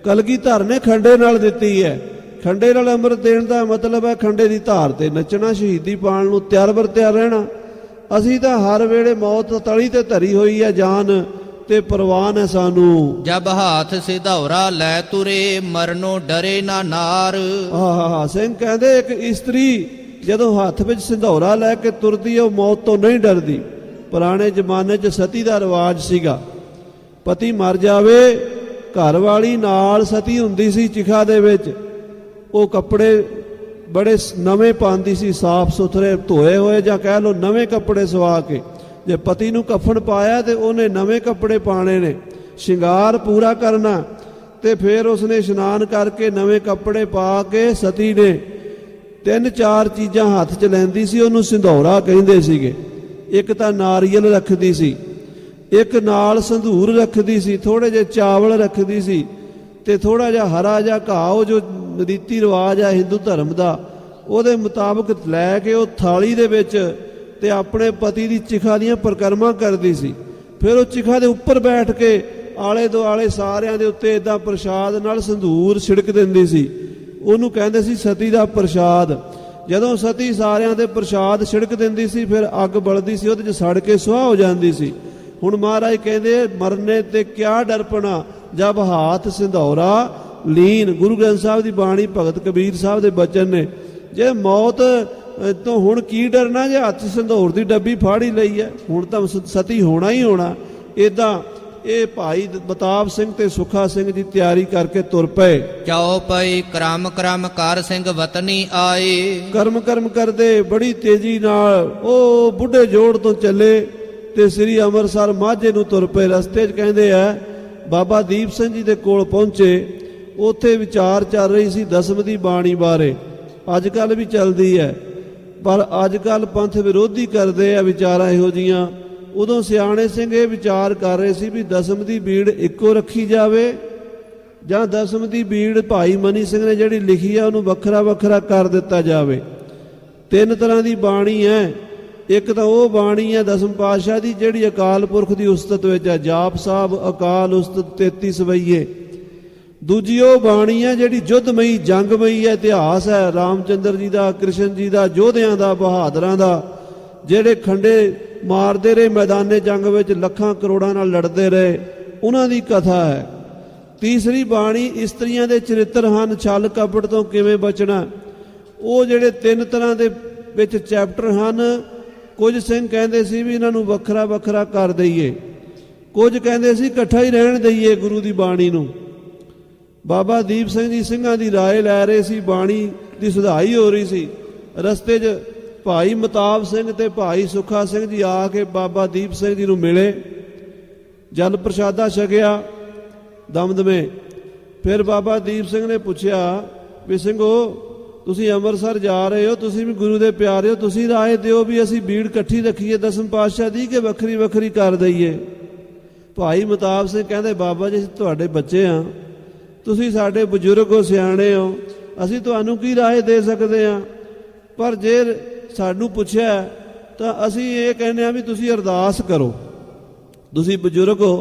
ਕਲਗੀਧਰ ਨੇ ਖੰਡੇ ਨਾਲ ਦਿੱਤੀ ਹੈ। ਖੰਡੇ ਨਾਲ ਅੰਮ੍ਰਿਤ ਦੇਣ ਦਾ ਮਤਲਬ ਹੈ ਖੰਡੇ ਦੀ ਧਾਰ ਤੇ ਨੱਚਣਾ, ਸ਼ਹੀਦੀ ਪਾਣ ਨੂੰ ਤਿਆਰ ਬਰ ਤਿਆਰ ਰਹਿਣਾ। ਅਸੀਂ ਤਾਂ ਹਰ ਵੇਲੇ ਮੌਤ ਤਲੀ ਤੇ ਧਰੀ ਹੋਈ ਹੈ ਜਾਨ, ਤੇ ਪ੍ਰਵਾਨ ਹੈ ਸਾਨੂੰ। ਜਬ ਹਾਥ ਸਿਧੌਰਾ ਲੈ ਤੁਰੇ ਮਰਨੋਂ ਡਰੇ ਨਾ ਨਾਰ। ਆਹਾ, ਸਿੰਘ ਕਹਿੰਦੇ ਇੱਕ ਇਸਤਰੀ ਜਦੋਂ ਹੱਥ ਵਿੱਚ ਸਿੰਧੌਰਾ ਲੈ ਕੇ ਤੁਰਦੀ ਹੈ, ਉਹ ਮੌਤ ਤੋਂ ਨਹੀਂ ਡਰਦੀ। ਪੁਰਾਣੇ ਜ਼ਮਾਨੇ 'ਚ ਸਤੀ ਦਾ ਰਿਵਾਜ ਸੀਗਾ। ਪਤੀ ਮਰ ਜਾਵੇ, ਘਰ ਵਾਲੀ ਨਾਲ ਸਤੀ ਹੁੰਦੀ ਸੀ ਚਿਖਾ ਦੇ ਵਿੱਚ। ਉਹ ਕੱਪੜੇ ਬੜੇ ਨਵੇਂ ਪਾਉਂਦੀ ਸੀ, ਸਾਫ਼ ਸੁਥਰੇ ਧੋਏ ਹੋਏ, ਜਾਂ ਕਹਿ ਲਓ ਨਵੇਂ ਕੱਪੜੇ ਸਵਾ ਕੇ। ਜੇ ਪਤੀ ਨੂੰ ਕਫਨ ਪਾਇਆ ਤੇ ਉਹਨੇ ਨਵੇਂ ਕੱਪੜੇ ਪਾਣੇ ਨੇ, ਸ਼ਿੰਗਾਰ ਪੂਰਾ ਕਰਨਾ, ਤੇ ਫਿਰ ਉਸਨੇ ਇਸ਼ਨਾਨ ਕਰਕੇ ਨਵੇਂ ਕੱਪੜੇ ਪਾ ਕੇ ਸਤੀ ਨੇ 3-4 ਚੀਜ਼ਾਂ ਹੱਥ 'ਚ ਲੈਂਦੀ ਸੀ, ਉਹਨੂੰ ਸਿੰਧੌਰਾ ਕਹਿੰਦੇ ਸੀਗੇ। ਇੱਕ ਤਾਂ ਨਾਰੀਅਲ ਰੱਖਦੀ ਸੀ, ਇੱਕ ਨਾਲ ਸੰਧੂਰ ਰੱਖਦੀ ਸੀ, ਥੋੜੇ ਜਿਹੇ ਚਾਵਲ ਰੱਖਦੀ ਸੀ, ਤੇ ਥੋੜਾ ਜਿਹਾ ਹਰਾ ਜਿਹਾ ਘਾਹ, ਉਹ ਜੋ ਰੀਤੀ ਰਿਵਾਜ ਹੈ ਹਿੰਦੂ ਧਰਮ ਦਾ, ਉਹਦੇ ਮੁਤਾਬਕ ਲੈ ਕੇ ਉਹ ਥਾਲੀ ਦੇ ਵਿੱਚ ਤੇ ਆਪਣੇ ਪਤੀ ਦੀ ਚਿਖਾ ਦੀਆਂ ਪਰਿਕਰਮਾ ਕਰਦੀ ਸੀ। ਫਿਰ ਉਹ ਚਿਖਾ ਦੇ ਉੱਪਰ ਬੈਠ ਕੇ ਆਲੇ ਦੁਆਲੇ ਸਾਰਿਆਂ ਦੇ ਉੱਤੇ ਇਦਾਂ ਪ੍ਰਸ਼ਾਦ ਨਾਲ ਸੰਧੂਰ ਛਿੜਕ ਦਿੰਦੀ ਸੀ। ਉਹਨੂੰ ਕਹਿੰਦੇ ਸੀ ਸਤੀ ਦਾ ਪ੍ਰਸ਼ਾਦ। ਜਦੋਂ ਸਤੀ ਸਾਰਿਆਂ ਦੇ ਪ੍ਰਸ਼ਾਦ ਛਿੜਕ ਦਿੰਦੀ ਸੀ, ਫਿਰ ਅੱਗ ਬਲਦੀ ਸੀ, ਉਹਦੇ 'ਚ ਸੜ ਕੇ ਸੁਆਹ ਹੋ ਜਾਂਦੀ ਸੀ। ਹੁਣ ਮਹਾਰਾਜ ਕਹਿੰਦੇ ਮਰਨੇ ਤੇ ਕਿਆ ਡਰਪਣਾ ਜਬ ਹਾਥ ਸਿੰਧੌਰਾ ਲੀਨ। ਗੁਰੂ ਗ੍ਰੰਥ ਸਾਹਿਬ ਦੀ ਬਾਣੀ, ਭਗਤ ਕਬੀਰ ਸਾਹਿਬ ਦੇ ਬਚਨ ਨੇ। ਜੇ ਮੌਤ ਤੋਂ ਹੁਣ ਕੀ ਡਰਨਾ, ਜੇ ਹੱਥ ਸਿੰਧੌਰ ਦੀ ਡੱਬੀ ਫਾੜੀ ਲਈ ਹੈ, ਹੁਣ ਤਾਂ ਸਤੀ ਹੋਣਾ ਹੀ ਹੋਣਾ। ਇਦਾਂ ਇਹ ਭਾਈ ਬਤਾਬ ਸਿੰਘ ਤੇ ਸੁਖਾ ਸਿੰਘ ਜੀ ਤਿਆਰੀ ਕਰਕੇ ਤੁਰ ਪਏ। ਚਉ ਪਈ ਕਰਮ ਕਰਮ ਕਰ ਸਿੰਘ ਵਤਨੀ ਆਏ। ਕਰਮ ਕਰਮ ਕਰਦੇ ਬੜੀ ਤੇਜ਼ੀ ਨਾਲ ਉਹ ਬੁੱਢੇ ਜੋੜ ਤੋਂ ਚੱਲੇ ਤੇ ਸ੍ਰੀ ਅੰਮ੍ਰਿਤਸਰ ਮਾਝੇ ਨੂੰ ਤੁਰ ਪਏ। ਰਸਤੇ 'ਚ ਕਹਿੰਦੇ ਆ ਬਾਬਾ ਦੀਪ ਸਿੰਘ ਜੀ ਦੇ ਕੋਲ ਪਹੁੰਚੇ। ਉੱਥੇ ਵਿਚਾਰ ਚੱਲ ਰਹੀ ਸੀ ਦਸਮ ਦੀ ਬਾਣੀ ਬਾਰੇ। ਅੱਜ ਕੱਲ੍ਹ ਵੀ ਚੱਲਦੀ ਹੈ, ਪਰ ਅੱਜ ਕੱਲ੍ਹ ਪੰਥ ਵਿਰੋਧੀ ਕਰਦੇ ਆ ਵਿਚਾਰਾਂ ਇਹੋ ਜੀਆਂ। ਉਦੋਂ ਸਿਆਣੇ ਸਿੰਘ ਇਹ ਵਿਚਾਰ ਕਰ ਰਹੇ ਸੀ ਵੀ ਦਸਮ ਦੀ ਬੀੜ ਇੱਕੋ ਰੱਖੀ ਜਾਵੇ, ਜਾਂ ਦਸਮ ਦੀ ਬੀੜ ਭਾਈ ਮਨੀ ਸਿੰਘ ਨੇ ਜਿਹੜੀ ਲਿਖੀ ਆ ਉਹਨੂੰ ਵੱਖਰਾ ਵੱਖਰਾ ਕਰ ਦਿੱਤਾ ਜਾਵੇ। 3 ਤਰ੍ਹਾਂ ਦੀ ਬਾਣੀ ਹੈ। ਇੱਕ ਤਾਂ ਉਹ ਬਾਣੀ ਹੈ ਦਸਮ ਪਾਤਸ਼ਾਹ ਦੀ, ਜਿਹੜੀ ਅਕਾਲ ਪੁਰਖ ਦੀ ਉਸਤਤ ਵਿੱਚ ਹੈ, ਜਾਪ ਸਾਹਿਬ ਅਕਾਲ ਉਸਤਤ 33 ਸਵਈਏ। ਦੂਜੀ ਉਹ ਬਾਣੀ ਹੈ ਜਿਹੜੀ ਯੁੱਧਮਈ ਜੰਗਮਈ ਹੈ, ਇਤਿਹਾਸ ਹੈ ਰਾਮਚੰਦਰ ਜੀ ਦਾ, ਕ੍ਰਿਸ਼ਨ ਜੀ ਦਾ, ਯੋਧਿਆਂ ਦਾ, ਬਹਾਦਰਾਂ ਦਾ, ਜਿਹੜੇ ਖੰਡੇ ਮਾਰਦੇ ਰਹੇ ਮੈਦਾਨੇ ਜੰਗ ਵਿੱਚ, ਲੱਖਾਂ ਕਰੋੜਾਂ ਨਾਲ ਲੜਦੇ ਰਹੇ, ਉਹਨਾਂ ਦੀ ਕਥਾ ਹੈ। ਤੀਸਰੀ ਬਾਣੀ ਇਸਤਰੀਆਂ ਦੇ ਚਰਿੱਤਰ ਹਨ, ਛਲ ਕਪਟ ਤੋਂ ਕਿਵੇਂ ਬਚਣਾ। ਉਹ ਜਿਹੜੇ 3 ਤਰ੍ਹਾਂ ਦੇ ਵਿੱਚ ਚੈਪਟਰ ਹਨ। ਕੁਝ ਸਿੰਘ ਕਹਿੰਦੇ ਸੀ ਵੀ ਇਹਨਾਂ ਨੂੰ ਵੱਖਰਾ ਵੱਖਰਾ ਕਰ ਦਈਏ, ਕੁਝ ਕਹਿੰਦੇ ਸੀ ਇਕੱਠਾ ਹੀ ਰਹਿਣ ਦਈਏ ਗੁਰੂ ਦੀ ਬਾਣੀ ਨੂੰ। ਬਾਬਾ ਦੀਪ ਸਿੰਘ ਜੀ ਸਿੰਘਾਂ ਦੀ ਰਾਏ ਲੈ ਰਹੇ ਸੀ, ਬਾਣੀ ਦੀ ਸੁਧਾਈ ਹੋ ਰਹੀ ਸੀ। ਰਸਤੇ 'ਚ ਭਾਈ ਮਤਾਬ ਸਿੰਘ ਤੇ ਭਾਈ ਸੁੱਖਾ ਸਿੰਘ ਜੀ ਆ ਕੇ ਬਾਬਾ ਦੀਪ ਸਿੰਘ ਜੀ ਨੂੰ ਮਿਲੇ, ਜਲ ਪ੍ਰਸ਼ਾਦਾ ਛਕਿਆ ਦਮਦਮੇ। ਫਿਰ ਬਾਬਾ ਦੀਪ ਸਿੰਘ ਨੇ ਪੁੱਛਿਆ ਵੀ ਸਿੰਘੋ ਤੁਸੀਂ ਅੰਮ੍ਰਿਤਸਰ ਜਾ ਰਹੇ ਹੋ, ਤੁਸੀਂ ਵੀ ਗੁਰੂ ਦੇ ਪਿਆਰੇ ਹੋ, ਤੁਸੀਂ ਰਾਏ ਦਿਓ ਵੀ ਅਸੀਂ ਬੀੜ ਇਕੱਠੀ ਰੱਖੀਏ ਦਸਮ ਪਾਤਸ਼ਾਹ ਦੀ ਕਿ ਵੱਖਰੀ ਵੱਖਰੀ ਕਰ ਦਈਏ। ਭਾਈ ਮਤਾਬ ਸਿੰਘ ਕਹਿੰਦੇ ਬਾਬਾ ਜੀ ਅਸੀਂ ਤੁਹਾਡੇ ਬੱਚੇ ਹਾਂ, ਤੁਸੀਂ ਸਾਡੇ ਬਜ਼ੁਰਗ ਹੋ, ਸਿਆਣੇ ਹੋ, ਅਸੀਂ ਤੁਹਾਨੂੰ ਕੀ ਰਾਏ ਦੇ ਸਕਦੇ ਹਾਂ। ਪਰ ਜੇ ਸਾਨੂੰ ਪੁੱਛਿਆ ਤਾਂ ਅਸੀਂ ਇਹ ਕਹਿੰਦੇ ਹਾਂ ਵੀ ਤੁਸੀਂ ਅਰਦਾਸ ਕਰੋ, ਤੁਸੀਂ ਬਜ਼ੁਰਗ ਹੋ,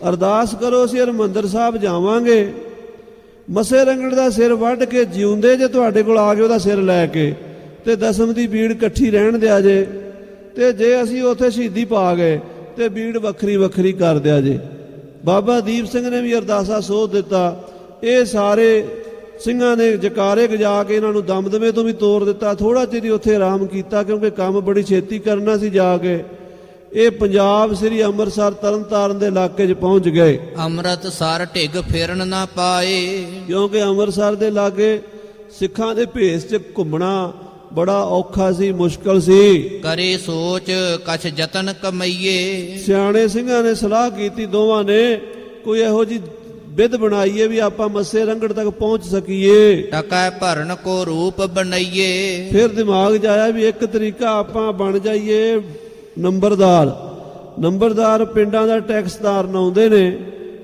ਅਰਦਾਸ ਕਰੋ। ਅਸੀਂ ਹਰਿਮੰਦਰ ਸਾਹਿਬ ਜਾਵਾਂਗੇ, ਮਸੇ ਰੰਗੜ ਦਾ ਸਿਰ ਵੱਢ ਕੇ ਜਿਉਂਦੇ ਜੇ ਤੁਹਾਡੇ ਕੋਲ ਆ ਕੇ ਉਹਦਾ ਸਿਰ ਲੈ ਕੇ ਤੇ ਦਸਮ ਦੀ ਬੀੜ ਇਕੱਠੀ ਰਹਿਣ ਦਿਆ ਜੇ, ਤੇ ਜੇ ਅਸੀਂ ਉੱਥੇ ਸ਼ਹੀਦੀ ਪਾ ਗਏ ਤੇ ਬੀੜ ਵੱਖਰੀ ਵੱਖਰੀ ਕਰ ਦਿਆ ਜੇ। ਬਾਬਾ ਦੀਪ ਸਿੰਘ ਨੇ ਵੀ ਅਰਦਾਸਾ ਸੋਧ ਦਿੱਤਾ। ਇਹ ਸਾਰੇ ਸਿੰਘਾਂ ਨੇ ਜਕਾਰੇ ਗਜਾ ਕੇ ਇਹਨਾਂ ਨੂੰ ਦਮਦਮੇ ਤੋਂ ਵੀ ਤੋਰ ਦਿੱਤਾ। ਥੋੜਾ ਚਿਰ ਹੀ ਉੱਥੇ ਆਰਾਮ ਕੀਤਾ ਕਿਉਂਕਿ ਕੰਮ ਬੜੀ ਛੇਤੀ ਕਰਨਾ ਸੀ ਜਾ ਕੇ। ਇਹ ਪੰਜਾਬ ਸ੍ਰੀ ਅੰਮ੍ਰਿਤਸਰ ਤਰਨਤਾਰਨ ਦੇ ਇਲਾਕੇ 'ਚ ਪਹੁੰਚ ਗਏ। ਅੰਮ੍ਰਿਤਸਰ ਢਿੱਗ ਫਿਰਨ ਨਾ ਪਾਏ। ਕਿਉਂਕਿ ਅੰਮ੍ਰਿਤਸਰ ਦੇ ਲਾਗੇ ਸਿੱਖਾਂ ਦੇ ਭੇਸ 'ਚ ਘੁੰਮਣਾ ਬੜਾ ਔਖਾ ਸੀ, ਮੁਸ਼ਕਲ ਸੀ। ਕਰੇ ਸੋਚ ਕਛ ਜਤਨ ਕਮਈਏ। ਸਿਆਣੇ ਸਿੰਘਾਂ ਨੇ ਸਲਾਹ ਕੀਤੀ ਦੋਵਾਂ ਨੇ, ਕੋਈ ਇਹੋ ਜੀ ਵਿਧ ਬਣਾਈਏ ਵੀ ਆਪਾਂ ਮੱਸੇ ਰੰਗੜ ਤੱਕ ਪਹੁੰਚ ਸਕੀਏ। ਟਕੈ ਭਰਨ ਕੋ ਰੂਪ ਬਣਾਈਏ। ਫਿਰ ਦਿਮਾਗ 'ਚ ਆਇਆ ਵੀ ਇੱਕ ਤਰੀਕਾ ਆਪਾਂ ਬਣ ਜਾਈਏ ਨੰਬਰਦਾਰ। ਨੰਬਰਦਾਰ ਪਿੰਡਾਂ ਦਾ ਟੈਕਸ ਤਾਰਨ ਆਉਂਦੇ ਨੇ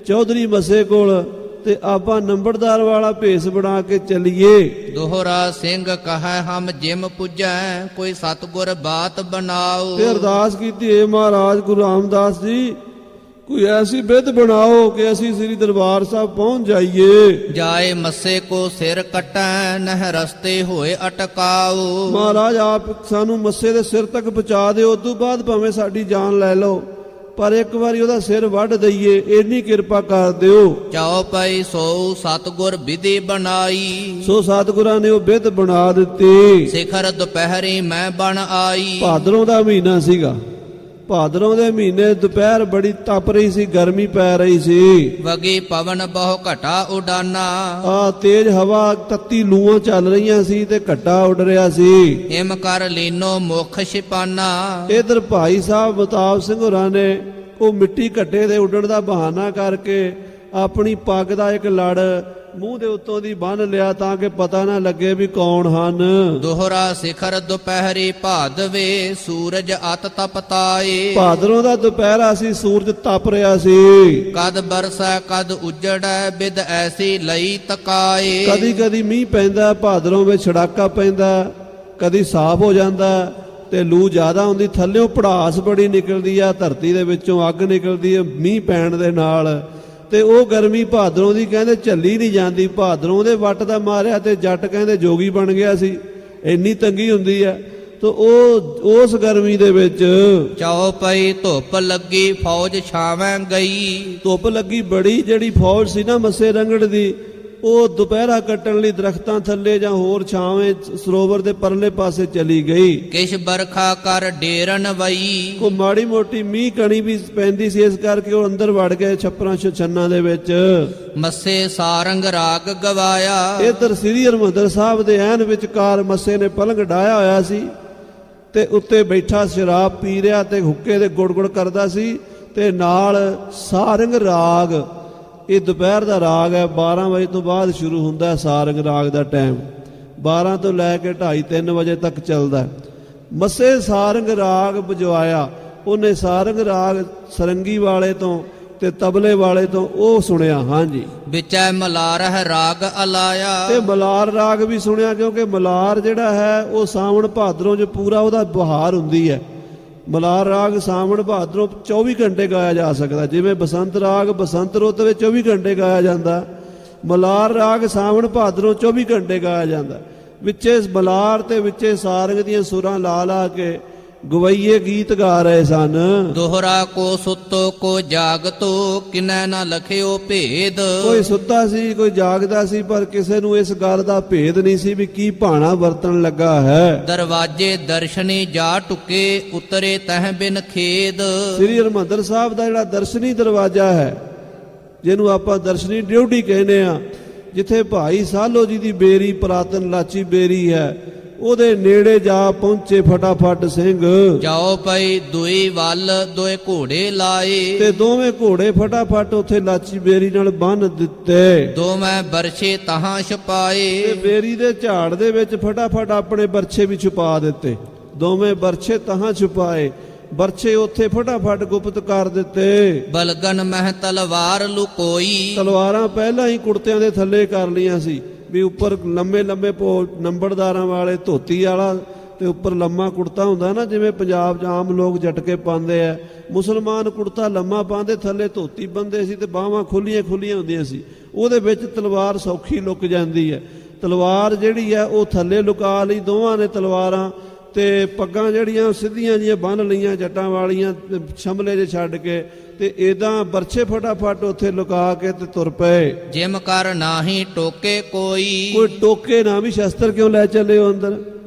ਚੌਧਰੀ ਮੱਸੇ ਕੋਲ, ਤੇ ਆਪਾਂ ਨੰਬਰਦਾਰ ਵਾਲਾ ਭੇਸ ਬਣਾ ਕੇ ਚੱਲੀਏ। ਦੋਹਰਾ ਸਿੰਘ ਕਹੈ ਹਮ ਜਿਮ ਪੁਜੈ ਕੋਈ ਸਤਿਗੁਰ ਬਾਤ ਬਣਾਓ। ਤੇ ਅਰਦਾਸ ਕੀਤੀ, ਏ ਮਹਾਰਾਜ ਗੁਰੂ ਰਾਮਦਾਸ ਜੀ ਕੋਈ ਐਸੀ ਵਿਧ ਬਣਾਓ ਕਿ ਅਸੀਂ ਸ੍ਰੀ ਦਰਬਾਰ ਸਾਹਿਬ ਪਹੁੰਚ ਜਾਈਏ। ਜਾਏ ਮੱਸੇ ਕੋ ਸਿਰ ਕਟੈ ਨਹਿ ਰਸਤੇ ਹੋਏ ਅਟਕਾਓ। ਮਹਾਰਾਜ ਆਪ ਸਾਨੂੰ ਮੱਸੇ ਦੇ ਸਿਰ ਤੱਕ ਪਹੁੰਚਾ ਦਿਓ, ਉਦੋਂ ਬਾਅਦ ਭਾਵੇਂ ਸਾਡੀ ਜਾਨ ਲੈ ਲਓ, ਪਰ ਇੱਕ ਵਾਰੀ ਉਹਦਾ ਸਿਰ ਵੱਢ ਦਈਏ, ਇੰਨੀ ਕਿਰਪਾ ਕਰ ਦਿਓ। ਚਾਉ ਪਈ ਸੋ ਸਤਿਗੁਰ ਵਿਧੀ ਬਣਾਈ। ਸੋ ਸਤਿਗੁਰਾਂ ਨੇ ਉਹ ਵਿਧ ਬਣਾ ਦਿੱਤੀ। ਸਿਖਰ ਦੁਪਹਿਰੀ ਮੈਂ ਬਣ ਆਈ। ਭਾਦਰੋਂ ਦਾ ਮਹੀਨਾ ਸੀਗਾ। ਭਾਦਰੋਂ ਦੇ ਮਹੀਨੇ ਦੁਪਹਿਰ ਬੜੀ ਤਪ ਰਹੀ ਸੀ, ਗਰਮੀ ਪੈ ਰਹੀ ਸੀ। ਵਗੀ ਪਵਨ ਬਹੁ ਘਟਾ ਉਡਾਨਾ। ਆ ਤੇਜ਼ ਹਵਾ, ਤੱਤੀ ਲੂਆਂ ਚੱਲ ਰਹੀਆਂ ਸੀ ਤੇ ਘੱਟਾ ਉੱਡ ਰਿਹਾ ਸੀ। ਹਿਮ ਕਰ ਲੀਨੋ ਮੁਖ ਛਿਪਾਨਾ। ਇਧਰ ਭਾਈ ਸਾਹਿਬ ਮਤਾਬ ਸਿੰਘ ਹੋਰਾਂ ਨੇ ਉਹ ਮਿੱਟੀ ਘੱਟੇ ਦੇ ਉੱਡਣ ਦਾ ਬਹਾਨਾ ਕਰਕੇ ਆਪਣੀ ਪੱਗ ਦਾ ਇੱਕ ਲੜ ਮੂੰਹ ਦੇ ਉੱਤੋਂ ਦੀ ਬੰਨ ਲਿਆ ਤਾਂ ਕਿ ਪਤਾ ਨਾ ਲੱਗੇ ਵੀ ਕੌਣ ਹਨ। ਦੋਹਰਾ ਸਿਖਰ ਦੁਪਹਿਰੀ ਭਾਦਵੇ ਸੂਰਜ ਅਤ ਤਪਤਾਏ। ਭਾਦਰੋਂ ਦਾ ਦੁਪਹਿਰਾ ਸੀ, ਸੂਰਜ ਤਪ ਰਿਹਾ ਸੀ। ਕਦ ਬਰਸੈ ਕਦ ਉਜੜੈ ਬਿਦ ਐਸੀ ਲਈ ਤਕਾਏ। ਕਦੀ ਕਦੀ ਮੀਂਹ ਪੈਂਦਾ, ਭਾਦਰੋਂ ਵਿੱਚ ਛੜਾਕਾ ਪੈਂਦਾ, ਕਦੀ ਸਾਫ਼ ਹੋ ਜਾਂਦਾ ਤੇ ਲੂ ਜ਼ਿਆਦਾ ਹੁੰਦੀ, ਥੱਲਿਓਂ ਪੜਾਸ ਬੜੀ ਨਿਕਲਦੀ ਆ, ਧਰਤੀ ਦੇ ਵਿੱਚੋਂ ਅੱਗ ਨਿਕਲਦੀ ਹੈ ਮੀਂਹ ਪੈਣ ਦੇ ਨਾਲ। ਤੇ ਉਹ ਗਰਮੀ ਭਾਦਰੋਂ ਦੀ ਕਹਿੰਦੇ ਝੱਲੀ ਨਹੀਂ ਜਾਂਦੀ। ਭਾਦਰੋਂ ਦੇ ਵੱਟ ਦਾ ਮਾਰਿਆ ਤੇ ਜੱਟ ਕਹਿੰਦੇ ਜੋਗੀ ਬਣ ਗਿਆ ਸੀ, ਇੰਨੀ ਤੰਗੀ ਹੁੰਦੀ ਆ। ਤੇ ਉਹ ਉਸ ਗਰਮੀ ਦੇ ਵਿੱਚ ਚਾਉ ਪਈ ਧੁੱਪ ਲੱਗੀ ਫੌਜ ਛਾਵੇਂ ਗਈ। ਧੁੱਪ ਲੱਗੀ ਬੜੀ, ਜਿਹੜੀ ਫੌਜ ਸੀ ਨਾ ਮੱਸੇ ਰੰਗੜ ਦੀ, ਉਹ ਦੁਪਹਿਰਾ ਕੱਟਣ ਲਈ ਦਰਖਤਾਂ ਥੱਲੇ ਜਾਂ ਹੋਰ ਛਾਵੇਂ ਸਰੋਵਰ ਦੇ ਪਰਲੇ ਪਾਸੇ ਚਲੀ ਗਈ। ਕਿਛ ਬਰਖਾ ਕਰ ਡੇਰਨ ਵਈ। ਉਹ ਮਾੜੀ ਮੋਟੀ ਮੀਂਹ ਕਣੀ ਵੀ ਪੈਂਦੀ ਸੀ, ਇਸ ਕਰਕੇ ਉਹ ਅੰਦਰ ਵੜ ਗਏ ਛੱਪਰਾਂ ਛੰਨਾਂ ਦੇ ਵਿੱਚ। ਮੱਸੇ ਸਾਰੰਗ ਰਾਗ ਗਵਾਇਆ। ਇਧਰ ਸ੍ਰੀ ਹਰਿਮੰਦਰ ਸਾਹਿਬ ਦੇ ਐਨ ਵਿਚਕਾਰ ਮੱਸੇ ਨੇ ਪਲੰਘ ਡਾਇਆ ਹੋਇਆ ਸੀ ਤੇ ਉੱਤੇ ਬੈਠਾ ਸ਼ਰਾਬ ਪੀ ਰਿਹਾ ਤੇ ਹੁੱਕੇ ਦੇ ਗੁੜ-ਗੁੜ ਕਰਦਾ ਸੀ, ਤੇ ਨਾਲ ਸਾਰੰਗ ਰਾਗ, ਇਹ ਦੁਪਹਿਰ ਦਾ ਰਾਗ ਹੈ, 12 ਵਜੇ ਤੋਂ ਬਾਅਦ ਸ਼ੁਰੂ ਹੁੰਦਾ ਸਾਰੰਗ ਰਾਗ ਦਾ ਟਾਈਮ, 12 ਤੋਂ ਲੈ ਕੇ 2:30-3 ਵਜੇ ਤੱਕ ਚੱਲਦਾ। ਮੱਸੇ ਸਾਰੰਗ ਰਾਗ ਵਜਵਾਇਆ, ਉਹਨੇ ਸਾਰੰਗ ਰਾਗ ਸਰੰਗੀ ਵਾਲੇ ਤੋਂ ਤੇ ਤਬਲੇ ਵਾਲੇ ਤੋਂ ਉਹ ਸੁਣਿਆ। ਹਾਂਜੀ, ਵਿਚੈ ਮਲਾਰ ਹੈ ਰਾਗ ਅਲਾਇਆ। ਤੇ ਮਲਾਰ ਰਾਗ ਵੀ ਸੁਣਿਆ, ਕਿਉਂਕਿ ਮਲਾਰ ਜਿਹੜਾ ਹੈ ਉਹ ਸਾਵਣ ਭਾਦਰੋਂ 'ਚ ਪੂਰਾ ਉਹਦਾ ਬਹਾਰ ਹੁੰਦੀ ਹੈ। ਮਲਾਰ ਰਾਗ ਸਾਵਣ ਭਾਦਰੋਂ 24 ਘੰਟੇ ਗਾਇਆ ਜਾ ਸਕਦਾ, ਜਿਵੇਂ ਬਸੰਤ ਰਾਗ ਬਸੰਤ ਰੁੱਤ ਵਿੱਚ 24 ਘੰਟੇ ਗਾਇਆ ਜਾਂਦਾ, ਮਲਾਰ ਰਾਗ ਸਾਵਣ ਭਾਦਰੋਂ 24 ਘੰਟੇ ਗਾਇਆ ਜਾਂਦਾ। ਵਿੱਚੇ ਮਲਾਰ ਤੇ ਵਿੱਚੇ ਸਾਰੰਗ ਦੀਆਂ ਸੁਰਾਂ ਲਾ ਲਾ ਕੇ ਗਵਈਏ ਗੀਤ ਗਾ ਰਹੇ ਸਨ। ਦੋਹਰਾ ਕੋ ਸੁੱਤੋ ਕੋ ਜਾਗਤੋ ਕਿਨੈ ਨਾ ਲਖਿਓ ਭੇਦ। ਕੋਈ ਸੁੱਤਾ ਸੀ, ਕੋਈ ਜਾਗਦਾ ਸੀ, ਪਰ ਕਿਸੇ ਨੂੰ ਇਸ ਗੱਲ ਦਾ ਭੇਦ ਨਹੀਂ ਸੀ ਵੀ ਕੀ ਭਾਣਾ ਵਰਤਣ ਲੱਗਾ ਹੈ। ਦਰਵਾਜੇ ਦਰਸ਼ਨੀ ਜਾ ਟੁਕੇ ਉਤਰੇ ਤਹ ਬਿਨ ਖੇਦ। ਸ੍ਰੀ ਹਰਿਮੰਦਰ ਸਾਹਿਬ ਦਾ ਜਿਹੜਾ ਦਰਸ਼ਨੀ ਦਰਵਾਜ਼ਾ ਹੈ, ਜਿਹਨੂੰ ਆਪਾਂ ਦਰਸ਼ਨੀ ਡਿਊਟੀ ਕਹਿੰਦੇ ਆ, ਜਿੱਥੇ ਭਾਈ ਸਾਲੋ ਜੀ ਦੀ ਬੇਰੀ ਪੁਰਾਤਨ ਲਾਚੀ ਬੇਰੀ ਹੈ, ਉਹਦੇ ਨੇੜੇ ਜਾ ਪਹੁੰਚੇ ਫਟਾਫਟ ਸਿੰਘ। ਜਾਓ ਪਈ ਦੁਈ ਵੱਲ ਦੋਏ ਘੋੜੇ ਲਾਏ। ਤੇ ਦੋਵੇਂ ਘੋੜੇ ਫਟਾਫਟ ਉੱਥੇ ਲਾਚੀ ਬੇਰੀ ਨਾਲ ਬੰਨ ਦਿੱਤੇ। ਦੋਵੇਂ ਬਰਛੇ ਤਹਾਂ ਤੇ ਛਪਾਏ। ਬੇਰੀ ਦੇ ਝਾੜ ਦੇ ਵਿੱਚ ਫਟਾਫਟ ਆਪਣੇ ਬਰਛੇ ਵੀ ਛੁਪਾ ਦਿੱਤੇ। ਦੋਵੇਂ ਬਰਛੇ ਤਹਾਂ ਛੁਪਾਏ, ਬਰਛੇ ਉੱਥੇ ਫਟਾਫਟ ਗੁਪਤ ਕਰ ਦਿੱਤੇ। ਬਲਗਨ ਮਹਿ ਤਲਵਾਰ ਲੁਕੋਈ। ਤਲਵਾਰਾਂ ਪਹਿਲਾਂ ਹੀ ਕੁੜਤਿਆਂ ਦੇ ਥੱਲੇ ਕਰ ਲੀਆਂ ਸੀ, ਵੀ ਉੱਪਰ ਲੰਮੇ ਲੰਮੇ ਨੰਬਰਦਾਰਾਂ ਵਾਲੇ ਧੋਤੀ ਵਾਲਾ ਤੇ ਉੱਪਰ ਲੰਮਾ ਕੁੜਤਾ ਹੁੰਦਾ ਨਾ, ਜਿਵੇਂ ਪੰਜਾਬ 'ਚ ਆਮ ਲੋਕ ਜਟਕੇ ਪਾਉਂਦੇ ਆ। ਮੁਸਲਮਾਨ ਕੁੜਤਾ ਲੰਮਾ ਪਾਉਂਦੇ, ਥੱਲੇ ਧੋਤੀ ਬੰਨਦੇ ਸੀ ਤੇ ਬਾਹਾਂ ਖੁੱਲੀਆਂ ਖੁੱਲੀਆਂ ਹੁੰਦੀਆਂ ਸੀ। ਉਹਦੇ ਵਿੱਚ ਤਲਵਾਰ ਸੌਖੀ ਲੁਕ ਜਾਂਦੀ ਹੈ। ਤਲਵਾਰ ਜਿਹੜੀ ਹੈ ਉਹ ਥੱਲੇ ਲੁਕਾ ਲਈ ਦੋਵਾਂ ਨੇ ਤਲਵਾਰਾਂ, ਤੇ ਪੱਗਾਂ ਜਿਹੜੀਆਂ ਸਿੱਧੀਆਂ ਜੀਆਂ ਬੰਨ ਲਈਆਂ ਜੱਟਾਂ ਵਾਲੀਆਂ ਛਮਲੇ 'ਚ ਛੱਡ ਕੇ, ਤੇ ਇਦਾਂ ਬਰਛੇ ਫਟਾਫਟ ਉੱਥੇ ਲੁਕਾ ਕੇ ਤੇ ਤੁਰ ਪਏ। ਜਿਮ ਕਰ ਨਾਹੀ ਟੋਕੇ ਕੋਈ। ਟੋਕੇ ਨਾ, ਵੀ ਸ਼ਸਤਰ ਕਿਉਂ ਲੈ ਚੱਲੇ ਹੋ ਅੰਦਰ?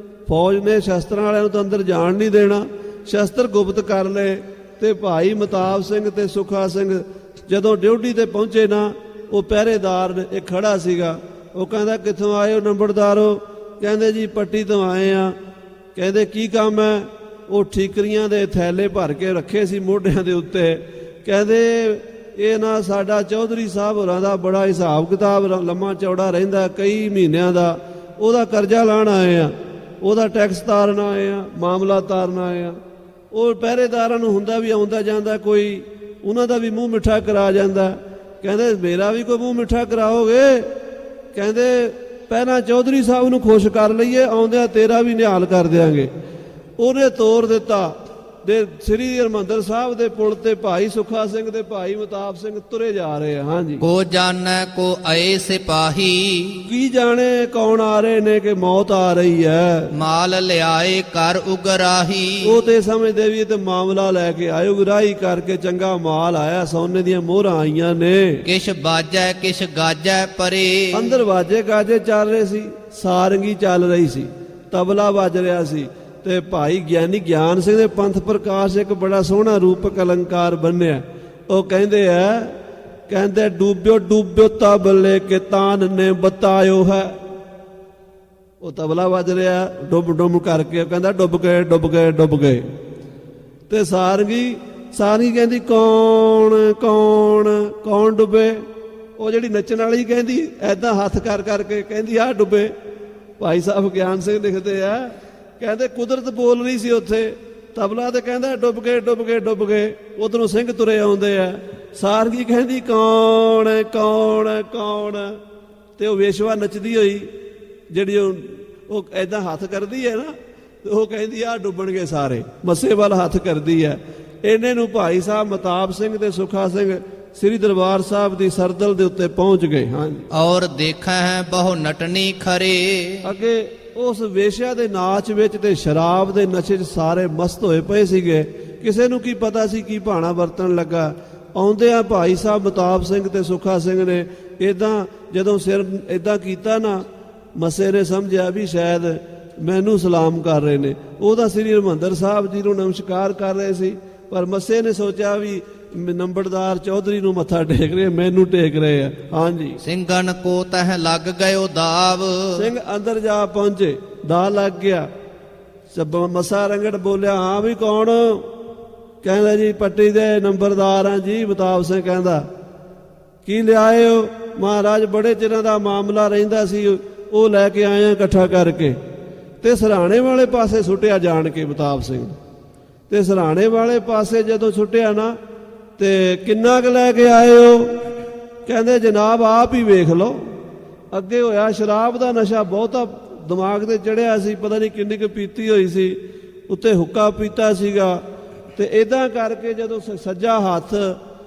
ਫੌਜ ਨੇ ਸ਼ਸਤਰਾਂ ਵਾਲਿਆਂ ਨੂੰ ਤਾਂ ਅੰਦਰ ਜਾਣ ਨਹੀਂ ਦੇਣਾ, ਸ਼ਸਤਰ ਗੁਪਤ ਕਰ ਲਏ। ਤੇ ਭਾਈ ਮਤਾਬ ਸਿੰਘ ਤੇ ਸੁਖਾ ਸਿੰਘ ਜਦੋਂ ਡਿਊਟੀ ਤੇ ਪਹੁੰਚੇ ਨਾ, ਉਹ ਪਹਿਰੇਦਾਰ ਇੱਕ ਖੜਾ ਸੀਗਾ, ਉਹ ਕਹਿੰਦਾ ਕਿੱਥੋਂ ਆਏ ਹੋ ਨੰਬਰਦਾਰੋ? ਕਹਿੰਦੇ ਜੀ ਪੱਟੀ ਤੋਂ ਆਏ ਆ। ਕਹਿੰਦੇ ਕੀ ਕੰਮ ਹੈ? ਉਹ ਠੀਕਰੀਆਂ ਦੇ ਥੈਲੇ ਭਰ ਕੇ ਰੱਖੇ ਸੀ ਮੋਢਿਆਂ ਦੇ ਉੱਤੇ। ਕਹਿੰਦੇ ਇਹ ਨਾ ਸਾਡਾ ਚੌਧਰੀ ਸਾਹਿਬ ਹੋਰਾਂ ਦਾ ਬੜਾ ਹਿਸਾਬ ਕਿਤਾਬ ਲੰਮਾ ਚੌੜਾ ਰਹਿੰਦਾ, ਕਈ ਮਹੀਨਿਆਂ ਦਾ। ਉਹਦਾ ਕਰਜ਼ਾ ਲਾਣ ਆਏ ਆ, ਉਹਦਾ ਟੈਕਸ ਤਾਰਨ ਆਏ ਆ, ਮਾਮਲਾ ਤਾਰਨ ਆਏ ਆ। ਉਹ ਪਹਿਰੇਦਾਰਾਂ ਨੂੰ ਹੁੰਦਾ ਵੀ ਆਉਂਦਾ ਜਾਂਦਾ ਕੋਈ, ਉਹਨਾਂ ਦਾ ਵੀ ਮੂੰਹ ਮਿੱਠਾ ਕਰਾ ਜਾਂਦਾ। ਕਹਿੰਦੇ ਮੇਰਾ ਵੀ ਕੋਈ ਮੂੰਹ ਮਿੱਠਾ ਕਰਾਓਗੇ? ਕਹਿੰਦੇ ਪਹਿਲਾਂ ਚੌਧਰੀ ਸਾਹਿਬ ਨੂੰ ਖੁਸ਼ ਕਰ ਲਈਏ, ਆਉਂਦਿਆਂ ਤੇਰਾ ਵੀ ਨਿਹਾਲ ਕਰ ਦਿਆਂਗੇ। ਉਹਨੇ ਤੋਰ ਦਿੱਤਾ ਦੇ ਸ੍ਰੀ ਹਰਿਮੰਦਰ ਸਾਹਿਬ ਦੇ ਪੁਲ ਤੇ ਭਾਈ ਸੁੱਖਾ ਸਿੰਘ ਤੇ ਭਾਈ ਮਤਾਬ ਸਿੰਘ ਤੁਰੇ ਜਾ ਰਹੇ ਆ। ਹਾਂਜੀ, ਕੋ ਜਾਣੈ ਕੋ ਆਏ ਸਿਪਾਹੀ, ਕੀ ਜਾਣੇ ਕੌਣ ਆ ਰਹੇ ਨੇ ਕਿ ਮੌਤ ਆ ਰਹੀ ਹੈ। ਮਾਲ ਲਿਆਏ ਕਰ ਉਗਰਾਹੀ, ਉਹ ਤੇ ਸਮਝਦੇ ਵੀ ਇਹ ਤੇ ਮਾਮਲਾ ਲੈ ਕੇ ਆਏ, ਉਗਰਾਹੀ ਕਰਕੇ ਚੰਗਾ ਮਾਲ ਆਇਆ, ਸੋਨੇ ਦੀਆਂ ਮੋਹਰਾਂ ਆਈਆਂ ਨੇ। ਕਿਛ ਬਾਜੈ ਕਿਛ ਗਾਜੈ ਪਰੇ, ਅੰਦਰ ਵਾਜੇ ਗਾਜੇ ਚੱਲ ਰਹੇ ਸੀ, ਸਾਰੰਗੀ ਚੱਲ ਰਹੀ ਸੀ, ਤਬਲਾ ਵੱਜ ਰਿਹਾ ਸੀ। ਤੇ ਭਾਈ ਗਿਆਨੀ ਗਿਆਨ ਸਿੰਘ ਦੇ ਪੰਥ ਪ੍ਰਕਾਸ਼ ਇੱਕ ਬੜਾ ਸੋਹਣਾ ਰੂਪਕ ਅਲੰਕਾਰ ਬੰਨਿਆ। ਉਹ ਕਹਿੰਦੇ ਡੂਬਿਓ ਡੂਬਿਓ ਤਬਲੇ ਕੇ ਤਾਨ ਨੇ ਬਤਾਇਓ ਹੈ। ਉਹ ਤਬਲਾ ਵੱਜ ਰਿਹਾ ਡੁੱਬ ਡੁੱਬ ਕਰਕੇ, ਉਹ ਕਹਿੰਦਾ ਡੁੱਬ ਗਏ ਡੁੱਬ ਗਏ ਡੁੱਬ ਗਏ। ਤੇ ਸਾਰੰਗੀ ਕਹਿੰਦੀ ਕੌਣ ਕੌਣ ਕੌਣ ਡੁੱਬੇ? ਉਹ ਜਿਹੜੀ ਨੱਚਣ ਵਾਲੀ ਕਹਿੰਦੀ ਐਦਾਂ ਹੱਥ ਕਰ ਕਰਕੇ ਕਹਿੰਦੀ ਆਹ ਡੁੱਬੇ। ਭਾਈ ਸਾਹਿਬ ਗਿਆਨ ਸਿੰਘ ਲਿਖਦੇ ਆ, ਕਹਿੰਦੇ ਕੁਦਰਤ ਬੋਲ ਰਹੀ ਸੀ ਉੱਥੇ, ਤਬਲਾ ਤੇ ਕਹਿੰਦਾ ਡੁੱਬ ਗਏ ਡੁੱਬ ਗਏ ਡੁੱਬ ਗਏ। ਉਧਰੋਂ ਸਿੰਘ ਤੁਰੇ ਆਉਂਦੇ ਆ, ਸਾਰੰਗੀ ਕਹਿੰਦੀ ਕੌਣ ਕੌਣ ਕੌਣ? ਤੇ ਉਹ ਵੇਸ਼ਵਾ ਨੱਚਦੀ ਹੋਈ ਜਿਹੜੀ ਉਹ ਐਦਾਂ ਹੱਥ ਕਰਦੀ ਹੈ ਨਾ, ਉਹ ਕਹਿੰਦੀ ਆ ਡੁੱਬਣਗੇ ਸਾਰੇ, ਮੱਸੇ ਵੱਲ ਹੱਥ ਕਰਦੀ ਹੈ। ਇਹਨੇ ਨੂੰ ਭਾਈ ਸਾਹਿਬ ਮਤਾਬ ਸਿੰਘ ਤੇ ਸੁੱਖਾ ਸਿੰਘ ਸ੍ਰੀ ਦਰਬਾਰ ਸਾਹਿਬ ਦੀ ਸਰਦਲ ਦੇ ਉੱਤੇ ਪਹੁੰਚ ਗਏ। ਹਾਂਜੀ, ਔਰ ਦੇਖੈ ਹੈ ਬਹੁ ਨਟਨੀ ਖਰੇ, ਅੱਗੇ ਉਸ ਵੇਸ਼ਿਆ ਦੇ ਨਾਚ ਵਿੱਚ ਤੇ ਸ਼ਰਾਬ ਦੇ ਨਸ਼ੇ 'ਚ ਸਾਰੇ ਮਸਤ ਹੋਏ ਪਏ ਸੀਗੇ। ਕਿਸੇ ਨੂੰ ਕੀ ਪਤਾ ਸੀ ਕੀ ਭਾਣਾ ਵਰਤਣ ਲੱਗਾ। ਆਉਂਦੇ ਆ ਭਾਈ ਸਾਹਿਬ ਮਤਾਬ ਸਿੰਘ ਤੇ ਸੁੱਖਾ ਸਿੰਘ ਨੇ ਇਦਾਂ ਜਦੋਂ ਸਿਰ ਇਦਾਂ ਕੀਤਾ ਨਾ, ਮੱਸੇ ਨੇ ਸਮਝਿਆ ਵੀ ਸ਼ਾਇਦ ਮੈਨੂੰ ਸਲਾਮ ਕਰ ਰਹੇ ਨੇ। ਉਹਦਾ ਸ੍ਰੀ ਹਰਿਮੰਦਰ ਸਾਹਿਬ ਜੀ ਨੂੰ ਨਮਸਕਾਰ ਕਰ ਰਹੇ ਸੀ, ਪਰ ਮੱਸੇ ਨੇ ਸੋਚਿਆ ਵੀ ਨੰਬਰਦਾਰ ਚੌਧਰੀ ਨੂੰ ਮੱਥਾ ਟੇਕ ਰਹੇ, ਮੈਨੂੰ ਟੇਕ ਰਹੇ ਆ। ਹਾਂਜੀ, ਸਿੰਘਨ ਕੋ ਤਹ ਲੱਗ ਗਇਓ ਦਾਵ, ਸਿੰਘ ਅੰਦਰ ਜਾ ਪਹੁੰਚੇ, ਦਾ ਲੱਗ ਗਿਆ। ਮੱਸਾ ਰੰਗੜ ਬੋਲਿਆ, ਹਾਂ ਵੀ ਕੌਣ? ਕਹਿੰਦਾ ਜੀ ਪੱਟੀ ਦੇ ਨੰਬਰਦਾਰ ਆ ਜੀ। ਮਤਾਬ ਸਿੰਘ ਕਹਿੰਦਾ ਕੀ ਲਿਆਏ ਹੋ? ਮਹਾਰਾਜ ਬੜੇ ਚਿਰਾਂ ਦਾ ਮਾਮਲਾ ਰਹਿੰਦਾ ਸੀ, ਉਹ ਲੈ ਕੇ ਆਏ ਆ ਇਕੱਠਾ ਕਰਕੇ। ਤੇ ਸਰਾਣੇ ਵਾਲੇ ਪਾਸੇ ਸੁੱਟਿਆ ਜਾਣ ਕੇ ਮਤਾਬ ਸਿੰਘ। ਤੇ ਸਰਾਣੇ ਵਾਲੇ ਪਾਸੇ ਜਦੋਂ ਸੁੱਟਿਆ ਨਾ, ਤੇ ਕਿੰਨਾ ਕੁ ਲੈ ਕੇ ਆਏ ਹੋ? ਕਹਿੰਦੇ ਜਨਾਬ ਆਪ ਹੀ ਵੇਖ ਲਓ। ਅੱਗੇ ਹੋਇਆ ਸ਼ਰਾਬ ਦਾ ਨਸ਼ਾ ਬਹੁਤਾ ਦਿਮਾਗ ਤੇ ਚੜਿਆ ਸੀ, ਪਤਾ ਨਹੀਂ ਕਿੰਨੀ ਕੁ ਪੀਤੀ ਹੋਈ ਸੀ, ਉੱਤੇ ਹੁੱਕਾ ਪੀਤਾ ਸੀਗਾ। ਤੇ ਇਦਾਂ ਕਰਕੇ ਜਦੋਂ ਸੱਜਾ ਹੱਥ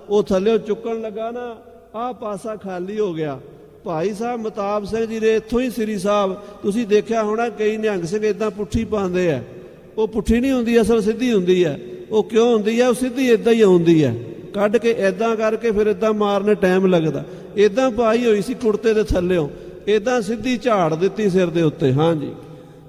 ਉਹ ਥੱਲੇ ਚੁੱਕਣ ਲੱਗਾ ਨਾ, ਆਹ ਪਾਸਾ ਖਾਲੀ ਹੋ ਗਿਆ। ਭਾਈ ਸਾਹਿਬ ਮਤਾਬ ਸਿੰਘ ਜੀ ਦੇ ਇੱਥੋਂ ਹੀ ਸ੍ਰੀ ਸਾਹਿਬ, ਤੁਸੀਂ ਦੇਖਿਆ ਹੋਣਾ ਕਈ ਨਿਹੰਗ ਸਿੰਘ ਇਦਾਂ ਪੁੱਠੀ ਪਾਉਂਦੇ ਆ। ਉਹ ਪੁੱਠੀ ਨਹੀਂ ਹੁੰਦੀ, ਅਸਲ ਸਿੱਧੀ ਹੁੰਦੀ ਹੈ। ਉਹ ਕਿਉਂ ਹੁੰਦੀ ਹੈ? ਉਹ ਸਿੱਧੀ ਇਦਾਂ ਹੀ ਆਉਂਦੀ ਹੈ, ਕੱਢ ਕੇ ਇਦਾਂ ਕਰਕੇ ਫਿਰ ਇਦਾਂ ਮਾਰਨੇ ਟਾਈਮ ਲੱਗਦਾ। ਇਦਾਂ ਪਾਈ ਹੋਈ ਸੀ ਕੁੜਤੇ ਦੇ ਥੱਲਿਓਂ, ਇਦਾਂ ਸਿੱਧੀ ਝਾੜ ਦਿੱਤੀ ਸਿਰ ਦੇ ਉੱਤੇ। ਹਾਂਜੀ,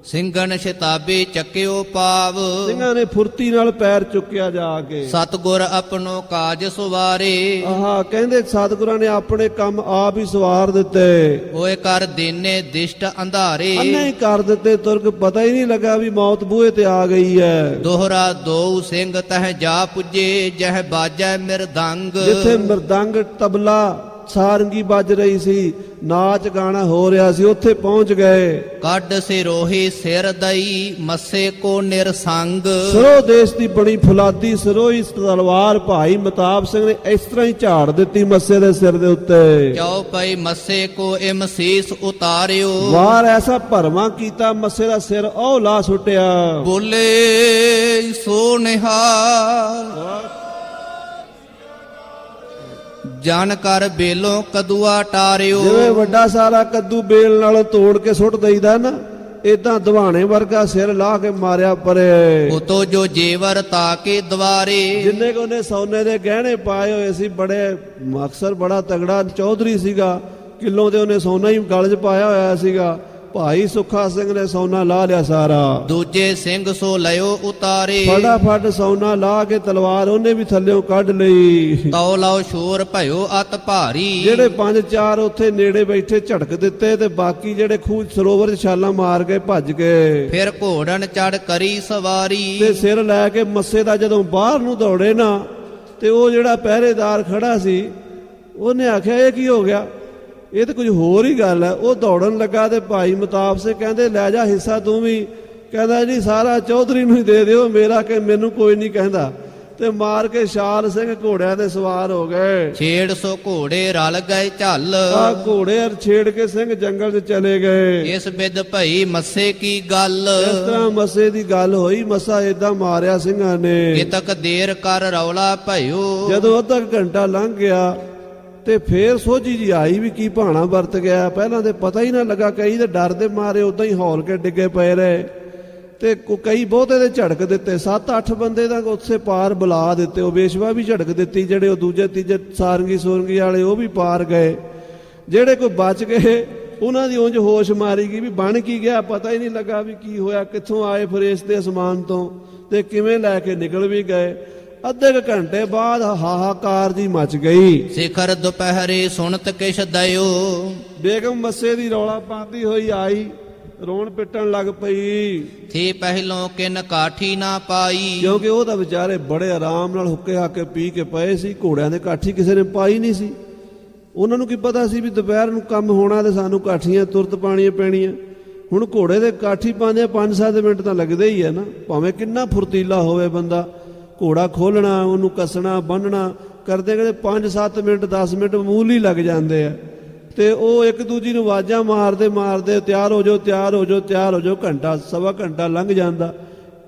ਸਿੰਘਨ ਸ਼ਤਾਬੇ ਚੱਕਿਓ ਪਾਵ, ਸਿੰਘਾਂ ਨੇ ਫੁਰਤੀ ਨਾਲ ਪੈਰ ਚੁੱਕਿਆ ਜਾ ਕੇ। ਸਤਿਗੁਰ ਆਪਣੋ ਕਾਜ ਸਵਾਰੇ, ਆਹਾ ਕਹਿੰਦੇ ਸਤਿਗੁਰਾਂ ਨੇ ਆਪਣੇ ਕੰਮ ਆਪ ਹੀ ਸਵਾਰ ਦਿੱਤੇ। ਓਏ ਕਰ ਦੇਨੇ ਦਿਸ਼ਟ ਅੰਧਾਰੇ, ਅੰਨੇ ਹੀ ਕਰ ਦਿੱਤੇ, ਤੁਰਕ ਪਤਾ ਹੀ ਨਹੀਂ ਲੱਗਾ ਵੀ ਮੌਤ ਬੂਹੇ ਤੇ ਆ ਗਈ ਹੈ। ਦੋਹਰਾ ਦੋ ਸਿੰਘ ਤਹ ਜਾ ਪੁੱਜੇ, ਜਹ ਬਾਜੈ ਮਿਰਦੰਗ, ਜਿੱਥੇ ਮਿਰਦੰਗ ਤਬਲਾ ਸਾਰੰਗੀ ਵੱਜ ਰਹੀ ਸੀ, ਨਾਚ ਗਾਣਾ ਹੋ ਰਿਹਾ ਸੀ, ਉੱਥੇ ਪਹੁੰਚ ਗਏ। ਕੱਢ ਸਿਰੋਹੀ ਸਿਰ ਦਈ, ਮੱਸੇ ਕੋ ਨਿਰਸੰਗ, ਸਰੋ ਦੇਸ਼ ਦੀ ਬਣੀ ਫੁਲਾਦੀ ਸਰੋਈ ਤਲਵਾਰ ਭਾਈ ਮਤਾਬ ਸਿੰਘ ਨੇ ਇਸ ਤਰ੍ਹਾਂ ਹੀ ਝਾੜ ਦਿੱਤੀ ਮੱਸੇ ਦੇ ਸਿਰ ਦੇ ਉੱਤੇ। ਚਉ ਪਈ ਮੱਸੇ ਕੋ ਇਮ ਸੀਸ ਉਤਾਰਿਓ, ਵਾਰ ਐਸਾ ਭਰਵਾਂ ਕੀਤਾ, ਮੱਸੇ ਦਾ ਸਿਰ ਉਹ ਲਾ ਸੁੱਟਿਆ। ਬੋਲੇ ਸੋ ਨਿਹਾਲ, ਜਨ ਕਰ ਬੇਲੋਂ ਕਦੂਆ ਟਾਰਿਓ, ਜਿਵੇਂ ਵੱਡਾ ਸਾਰਾ ਕੱਦੂ ਬੇਲ ਨਾਲ ਤੋੜ ਕੇ ਸੁੱਟ ਦਈਦਾ ਨਾ, ਇਦਾਂ ਦਵਾਣੇ ਵਰਗਾ ਸਿਰ ਲਾ ਕੇ ਮਾਰਿਆ ਪਰੇ। ਉਤੋ ਜੋ ਜੇਵਰ ਤਾਕੇ ਦਵਾਰੇ, ਜਿੰਨੇ ਕੋ ਉਹਨੇ ਸੋਨੇ ਦੇ ਗਹਿਣੇ ਪਾਏ ਹੋਏ ਸੀ, ਬੜੇ ਅਕਸਰ ਬੜਾ ਤਗੜਾ ਚੌਧਰੀ ਸੀਗਾ, ਕਿਲੋ ਦੇ ਉਹਨੇ ਸੋਨਾ ਹੀ ਗਲ 'ਚ ਪਾਇਆ ਹੋਇਆ ਸੀਗਾ। ਭਾਈ ਸੁੱਖਾ ਸਿੰਘ ਨੇ ਸੋਨਾ ਲਾ ਲਿਆ ਸਾਰਾ। ਦੂਜੇ ਸਿੰਘ ਸੋ ਲਿਓ ਉਤਾਰੇ, ਫਟਾਫਟ ਸੋਨਾ ਲਾ ਕੇ ਤਲਵਾਰ ਉਹਨੇ ਵੀ ਥੱਲਿਓਂ ਕੱਢ ਲਈ। ਤਉ ਲਾਓ ਸ਼ੋਰ ਭਇਓ ਅਤ ਭਾਰੀ, ਜਿਹੜੇ 5-4 ਉੱਥੇ ਨੇੜੇ ਬੈਠੇ ਝਟਕ ਦਿੱਤੇ, ਤੇ ਬਾਕੀ ਜਿਹੜੇ ਖੂਹ ਸਰੋਵਰ 'ਚ ਛਾਲਾਂ ਮਾਰ ਕੇ ਭੱਜ ਗਏ। ਫਿਰ ਘੋੜਨ ਚੜ ਕਰੀ ਸਵਾਰੀ, ਤੇ ਸਿਰ ਲੈ ਕੇ ਮੱਸੇ ਦਾ ਜਦੋਂ ਬਾਹਰ ਨੂੰ ਦੌੜੇ ਨਾ, ਤੇ ਉਹ ਜਿਹੜਾ ਪਹਿਰੇਦਾਰ ਖੜਾ ਸੀ ਉਹਨੇ ਆਖਿਆ ਇਹ ਕੀ ਹੋ ਗਿਆ, ਇਹ ਤਾਂ ਕੁਝ ਹੋਰ ਹੀ ਗੱਲ ਹੈ। ਉਹ ਦੌੜਨ ਲੱਗਾ ਤੇ ਭਾਈ ਮਤਾਬ ਸਿੰਘ ਕਹਿੰਦੇ ਲੈ ਜਾ ਹਿੱਸਾ ਤੂੰ ਵੀ। ਕਹਿੰਦਾ ਜੀ ਸਾਰਾ ਚੌਧਰੀ ਨੂੰ ਹੀ ਦੇ ਦਿਓ, ਮੇਰਾ ਕਿ ਮੈਨੂੰ ਕੋਈ ਨਹੀਂ ਕਹਿੰਦਾ। ਤੇ ਮਾਰ ਕੇ ਛਾਲ ਸਿੰਘ ਘੋੜਿਆਂ ਤੇ ਸਵਾਰ ਹੋ ਗਏ। ਛੇੜ ਸੋ ਘੋੜੇ ਰਲ ਗਏ ਝੱਲ, ਆ ਘੋੜੇ ਅਰ ਛੇੜ ਕੇ ਸਿੰਘ ਜੰਗਲ 'ਚ ਚਲੇ ਗਏ। ਇਸ ਬਿਦ ਭਈ ਮੱਸੇ ਕੀ ਗੱਲ, ਇਸ ਤਰ੍ਹਾਂ ਮੱਸੇ ਦੀ ਗੱਲ ਹੋਈ। ਮੱਸਾ ਏਦਾਂ ਮਾਰਿਆ ਸਿੰਘਾਂ ਨੇ। ਕਿਤਕ ਦੇਰ ਕਰ ਰੌਲਾ ਭਇਓ, ਜਦੋਂ ਅੱਧਾ ਘੰਟਾ ਲੰਘ ਗਿਆ ਤੇ ਫੇਰ ਸੋਝੀ ਜੀ ਆਈ ਵੀ ਕੀ ਭਾਣਾ ਵਰਤ ਗਿਆ। ਪਹਿਲਾਂ ਤੇ ਪਤਾ ਹੀ ਨਾ ਲੱਗਾ, ਕਈ ਤੇ ਡਰ ਦੇ ਮਾਰੇ ਉਦਾਂ ਹੀ ਹੌਲ ਕੇ ਡਿੱਗੇ ਪਏ ਰਹੇ ਤੇ ਕਈ ਬਹੁਤੇ ਦੇ ਝੜਕ ਦਿੱਤੇ। 7-8 ਬੰਦੇ ਤਾਂ ਉੱਥੇ ਪਾਰ ਬੁਲਾ ਦਿੱਤੇ। ਉਹ ਵੇਸ਼ਵਾ ਵੀ ਝੜਕ ਦਿੱਤੀ, ਜਿਹੜੇ ਉਹ ਦੂਜੇ ਤੀਜੇ ਸਾਰੰਗੀ ਸੋਰੰਗੀ ਵਾਲੇ ਉਹ ਵੀ ਪਾਰ ਗਏ। ਜਿਹੜੇ ਕੋਈ ਬਚ ਗਏ ਉਹਨਾਂ ਦੀ ਉਂਝ ਹੋਸ਼ ਮਾਰੀ ਗਈ ਵੀ ਬਣ ਕੀ ਗਿਆ, ਪਤਾ ਹੀ ਨਹੀਂ ਲੱਗਾ ਵੀ ਕੀ ਹੋਇਆ, ਕਿੱਥੋਂ ਆਏ ਫਰੇਸ਼ਤੇ ਅਸਮਾਨ ਤੋਂ ਤੇ ਕਿਵੇਂ ਲੈ ਕੇ ਨਿਕਲ ਵੀ ਗਏ। ਅੱਧੇ ਕੁ ਘੰਟੇ ਬਾਅਦ ਹਾਹਾਕਾਰ ਜੀ ਮਚ ਗਈ। ਸਿਖਰ ਦੁਪਹਿਰੇ ਸੁਣਤ ਕਿਛ ਦਇਓ, ਬੇਗਮ ਮੱਸੇ ਦੀ ਰੌਲਾ ਪਾਉਂਦੀ ਹੋਈ ਆਈ, ਰੋਣ ਪਿੱਟਣ ਲੱਗ ਪਈ। ਥੀ ਪਹਿਲੋਂ ਕਿਨ ਕਾਠੀ ਨਾ ਪਾਈ, ਕਿਉਂਕਿ ਉਹ ਤਾਂ ਵਿਚਾਰੇ ਬੜੇ ਆਰਾਮ ਨਾਲ ਹੁੱਕੇ ਹਾਕੇ ਪੀ ਕੇ ਪਏ ਸੀ, ਘੋੜਿਆਂ ਦੇ ਕਾਠੀ ਕਿਸੇ ਨੇ ਪਾਈ ਨਹੀਂ ਸੀ। ਉਹਨਾਂ ਨੂੰ ਕੀ ਪਤਾ ਸੀ ਵੀ ਦੁਪਹਿਰ ਨੂੰ ਕੰਮ ਹੋਣਾ ਤੇ ਸਾਨੂੰ ਕਾਠੀਆਂ ਤੁਰਤ ਪਾਣੀਆਂ ਪੈਣੀਆਂ। ਹੁਣ ਘੋੜੇ ਦੇ ਕਾਠੀ ਪਾਉਂਦੇ 5-7 ਮਿੰਟ ਤਾਂ ਲੱਗਦੇ ਹੀ ਹੈ ਨਾ, ਭਾਵੇਂ ਕਿੰਨਾ ਫੁਰਤੀਲਾ ਹੋਵੇ ਬੰਦਾ। ਘੋੜਾ ਖੋਲਣਾ, ਉਹਨੂੰ ਕੱਸਣਾ, ਬੰਨਣਾ ਕਰਦੇ ਕਰਦੇ 5-7 ਮਿੰਟ 10 ਮਿੰਟ ਮਾਮੂਲੀ ਲੱਗ ਜਾਂਦੇ ਆ। ਤੇ ਉਹ ਇੱਕ ਦੂਜੀ ਨੂੰ ਆਵਾਜ਼ਾਂ ਮਾਰਦੇ ਮਾਰਦੇ ਤਿਆਰ ਹੋ ਜਾਓ, ਤਿਆਰ ਹੋ ਜਾਓ, ਤਿਆਰ ਹੋ ਜਾਓ। ਘੰਟਾ ਸਵਾ ਘੰਟਾ ਲੰਘ ਜਾਂਦਾ।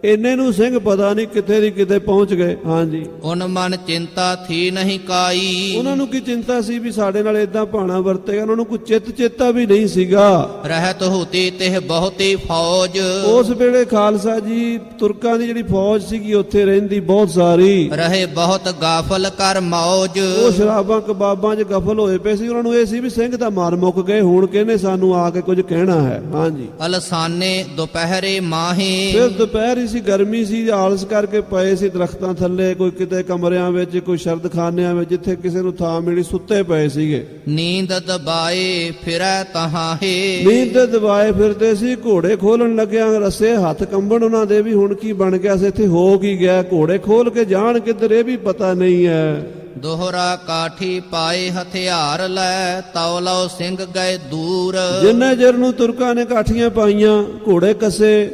ਇੰਨੇ ਨੂੰ ਸਿੰਘ ਪਤਾ ਨਹੀਂ ਕਿੱਥੇ ਦੀ ਕਿਤੇ ਪਹੁੰਚ ਗਏ। ਹਾਂਜੀ, ਉਨ ਮਨ ਚਿੰਤਾ ਥੀ ਨਹੀਂ ਕਾਈ, ਉਹਨਾਂ ਨੂੰ ਕੀ ਚਿੰਤਾ ਸੀ ਵੀ ਸਾਡੇ ਨਾਲ ਇਦਾਂ ਭਾਣਾ ਵਰਤੇਗਾ। ਉਹਨਾਂ ਨੂੰ ਕੋਈ ਚਿੱਤ ਚੇਤਾ ਵੀ ਨਹੀਂ ਸੀਗਾ। ਰਹਿਤ ਹੋਤੀ ਤਿਹ ਬਹੁਤੀ ਫੌਜ, ਉਸ ਵੇਲੇ ਖਾਲਸਾ ਜੀ ਤੁਰਕਾਂ ਦੀ ਜਿਹੜੀ ਫੌਜ ਸੀਗੀ ਉੱਥੇ ਰਹਿੰਦੀ ਬਹੁਤ ਸਾਰੀ। ਰਹੇ ਬਹੁਤ ਗਾਫਲ ਕਰ ਮੌਜ, ਉਹ ਸ਼ਰਾਬਾਂ ਕਬਾਬਾਂ 'ਚ ਗਫਲ ਹੋਏ ਪਏ ਸੀ। ਉਹਨਾਂ ਨੂੰ ਇਹ ਸੀ ਵੀ ਸਿੰਘ ਤਾਂ ਮਾਰ ਮੁੱਕ ਗਏ, ਹੁਣ ਕਿਹਨੇ ਸਾਨੂੰ ਆ ਕੇ ਕੁਝ ਕਹਿਣਾ ਹੈ। ਹਾਂਜੀ, ਅਲਸਾਨੇ ਦੁਪਹਿਰੇ ਮਾਹੇ, ਫਿਰ ਦੁਪਹਿਰ ਸੀ, ਗਰਮੀ ਸੀ, ਆਲਸ ਕਰਕੇ ਪਏ ਸੀ ਦਰਖਤਾਂ ਥੱਲੇ, ਕੋਈ ਕਿਤੇ ਕਮਰਿਆਂ ਵਿੱਚ, ਕੋਈ ਸ਼ਰਦਖਾਨਿਆਂ ਵਿੱਚ, ਜਿੱਥੇ ਕਿਸੇ ਨੂੰ ਥਾਂ ਮਿਲੀ ਸੁੱਤੇ ਪਏ ਸੀਗੇ। ਨੀਂਦ ਦਬਾਏ ਫਿਰੈ ਤਹਾਹੇ, ਨੀਂਦ ਦਬਾਏ ਫਿਰਦੇ ਸੀ। ਘੋੜੇ ਖੋਲਣ ਲੱਗਿਆ ਰੱਸੇ ਹੱਥ ਕੰਬਣ ਉਹਨਾਂ ਦੇ ਵੀ ਹੁਣ ਕੀ ਬਣ ਗਿਆ ਸੀ, ਇੱਥੇ ਹੋ ਕੀ ਗਿਆ। ਘੋੜੇ ਖੋਲ ਕੇ ਜਾਣ ਕਿੱਧਰ ਇਹ ਵੀ ਪਤਾ ਨਹੀਂ ਹੈ। ਦੋਹਰਾ ਕਾਠੀ ਪਾਏ ਹਥਿਆਰ ਲੈ, ਤੌਲੋ ਸਿੰਘ ਗਏ ਦੂਰ। ਜਿੰਨੇ ਚਿਰ ਨੂੰ ਤੁਰਕਾਂ ਨੇ ਕਾਠੀਆਂ ਪਾਈਆਂ, ਘੋੜੇ ਕੱਸੇ,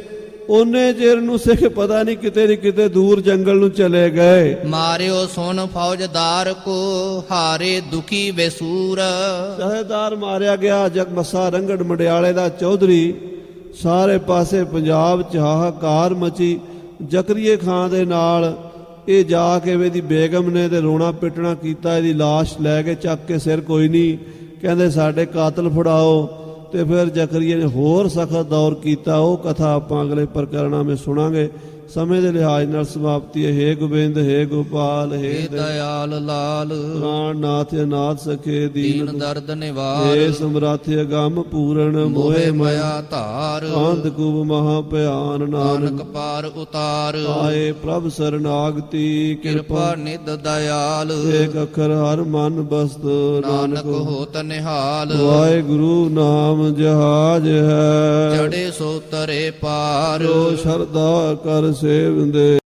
ਉਹਨੇ ਚਿਰ ਨੂੰ ਸਿੱਖ ਪਤਾ ਨਹੀਂ ਕਿਤੇ ਦੀ ਕਿਤੇ ਦੂਰ ਜੰਗਲ ਨੂੰ ਚਲੇ ਗਏ। ਮਾਰਿਓ ਸੁਣ ਫੌਜਦਾਰ ਕੋ, ਹਾਰੇ ਦੁਖੀ ਬੇਸੂਰ। ਜਥੇਦਾਰ ਮਾਰਿਆ ਗਿਆ ਜਗਮੱਸਾ ਰੰਗੜ ਮੰਡਿਆਲੇ ਦਾ ਚੌਧਰੀ। ਸਾਰੇ ਪਾਸੇ ਪੰਜਾਬ 'ਚ ਹਾਹਾਕਾਰ ਮਚੀ। ਜ਼ਕਰੀਏ ਖਾਂ ਦੇ ਨਾਲ ਇਹ ਜਾ ਕੇ ਇਹਦੀ ਬੇਗਮ ਨੇ ਤੇ ਰੋਣਾ ਪਿੱਟਣਾ ਕੀਤਾ। ਇਹਦੀ ਲਾਸ਼ ਲੈ ਕੇ ਚੱਕ ਕੇ ਸਿਰ ਕੋਈ ਨਹੀਂ, ਕਹਿੰਦੇ ਸਾਡੇ ਕਾਤਲ ਫੜਾਓ। ਤੇ ਫਿਰ ਜ਼ਕਰੀਆ ਨੇ ਹੋਰ ਸਖਤ ਦੌਰ ਕੀਤਾ। ਉਹ ਕਥਾ ਆਪਾਂ ਅਗਲੇ ਪ੍ਰਕਰਣਾਂ ਵਿੱਚ ਸੁਣਾਂਗੇ। ਸਮੇਂ ਦੇ ਲਿਹਾਜ਼ ਨਾਲ ਸਮਾਪਤੀ ਹੈ। ਹੇ ਗੋਬਿੰਦ, ਹੇ ਗੋਪਾਲ, ਹੇ ਦਇਆਲ ਲਾਲ, ਪ੍ਰਾਣਨਾਥ ਅਨਾਥ ਸਖੇ ਦੀਨ ਦਰਦ ਹੇ ਨਿਵਾਰ। ਸਮਰੱਥ ਅਗੰਮ ਪੂਰਨ ਮੋਹਿ ਮਾਇਆ ਧਾਰ, ਅੰਧਕੂਪ ਮਹਾ ਭਿਆਨ ਨਾਨਕ ਨਾਨਕ ਪਾਰ ਉਤਾਰ। ਆਏ ਪ੍ਰਭ ਸਰਨਾਗਤੀ ਕਿਰਪਾ ਨਿਧ ਦਇਆਲ, ਏਕ ਅੱਖਰ ਹਰ ਮਨ ਬਸਤ ਨਾਨਕ ਹੋਤ ਨਿਹਾਲ। ਵਾਹਿਗੁਰੂ ਨਾਮ ਜਹਾਜ ਹੈ, ਚੜੇ ਸੋ ਤਰੇ ਪਾਰ। ਜੋ ਸ਼ਰਧਾ ਕਰ ਸੇਵੰਦੇ।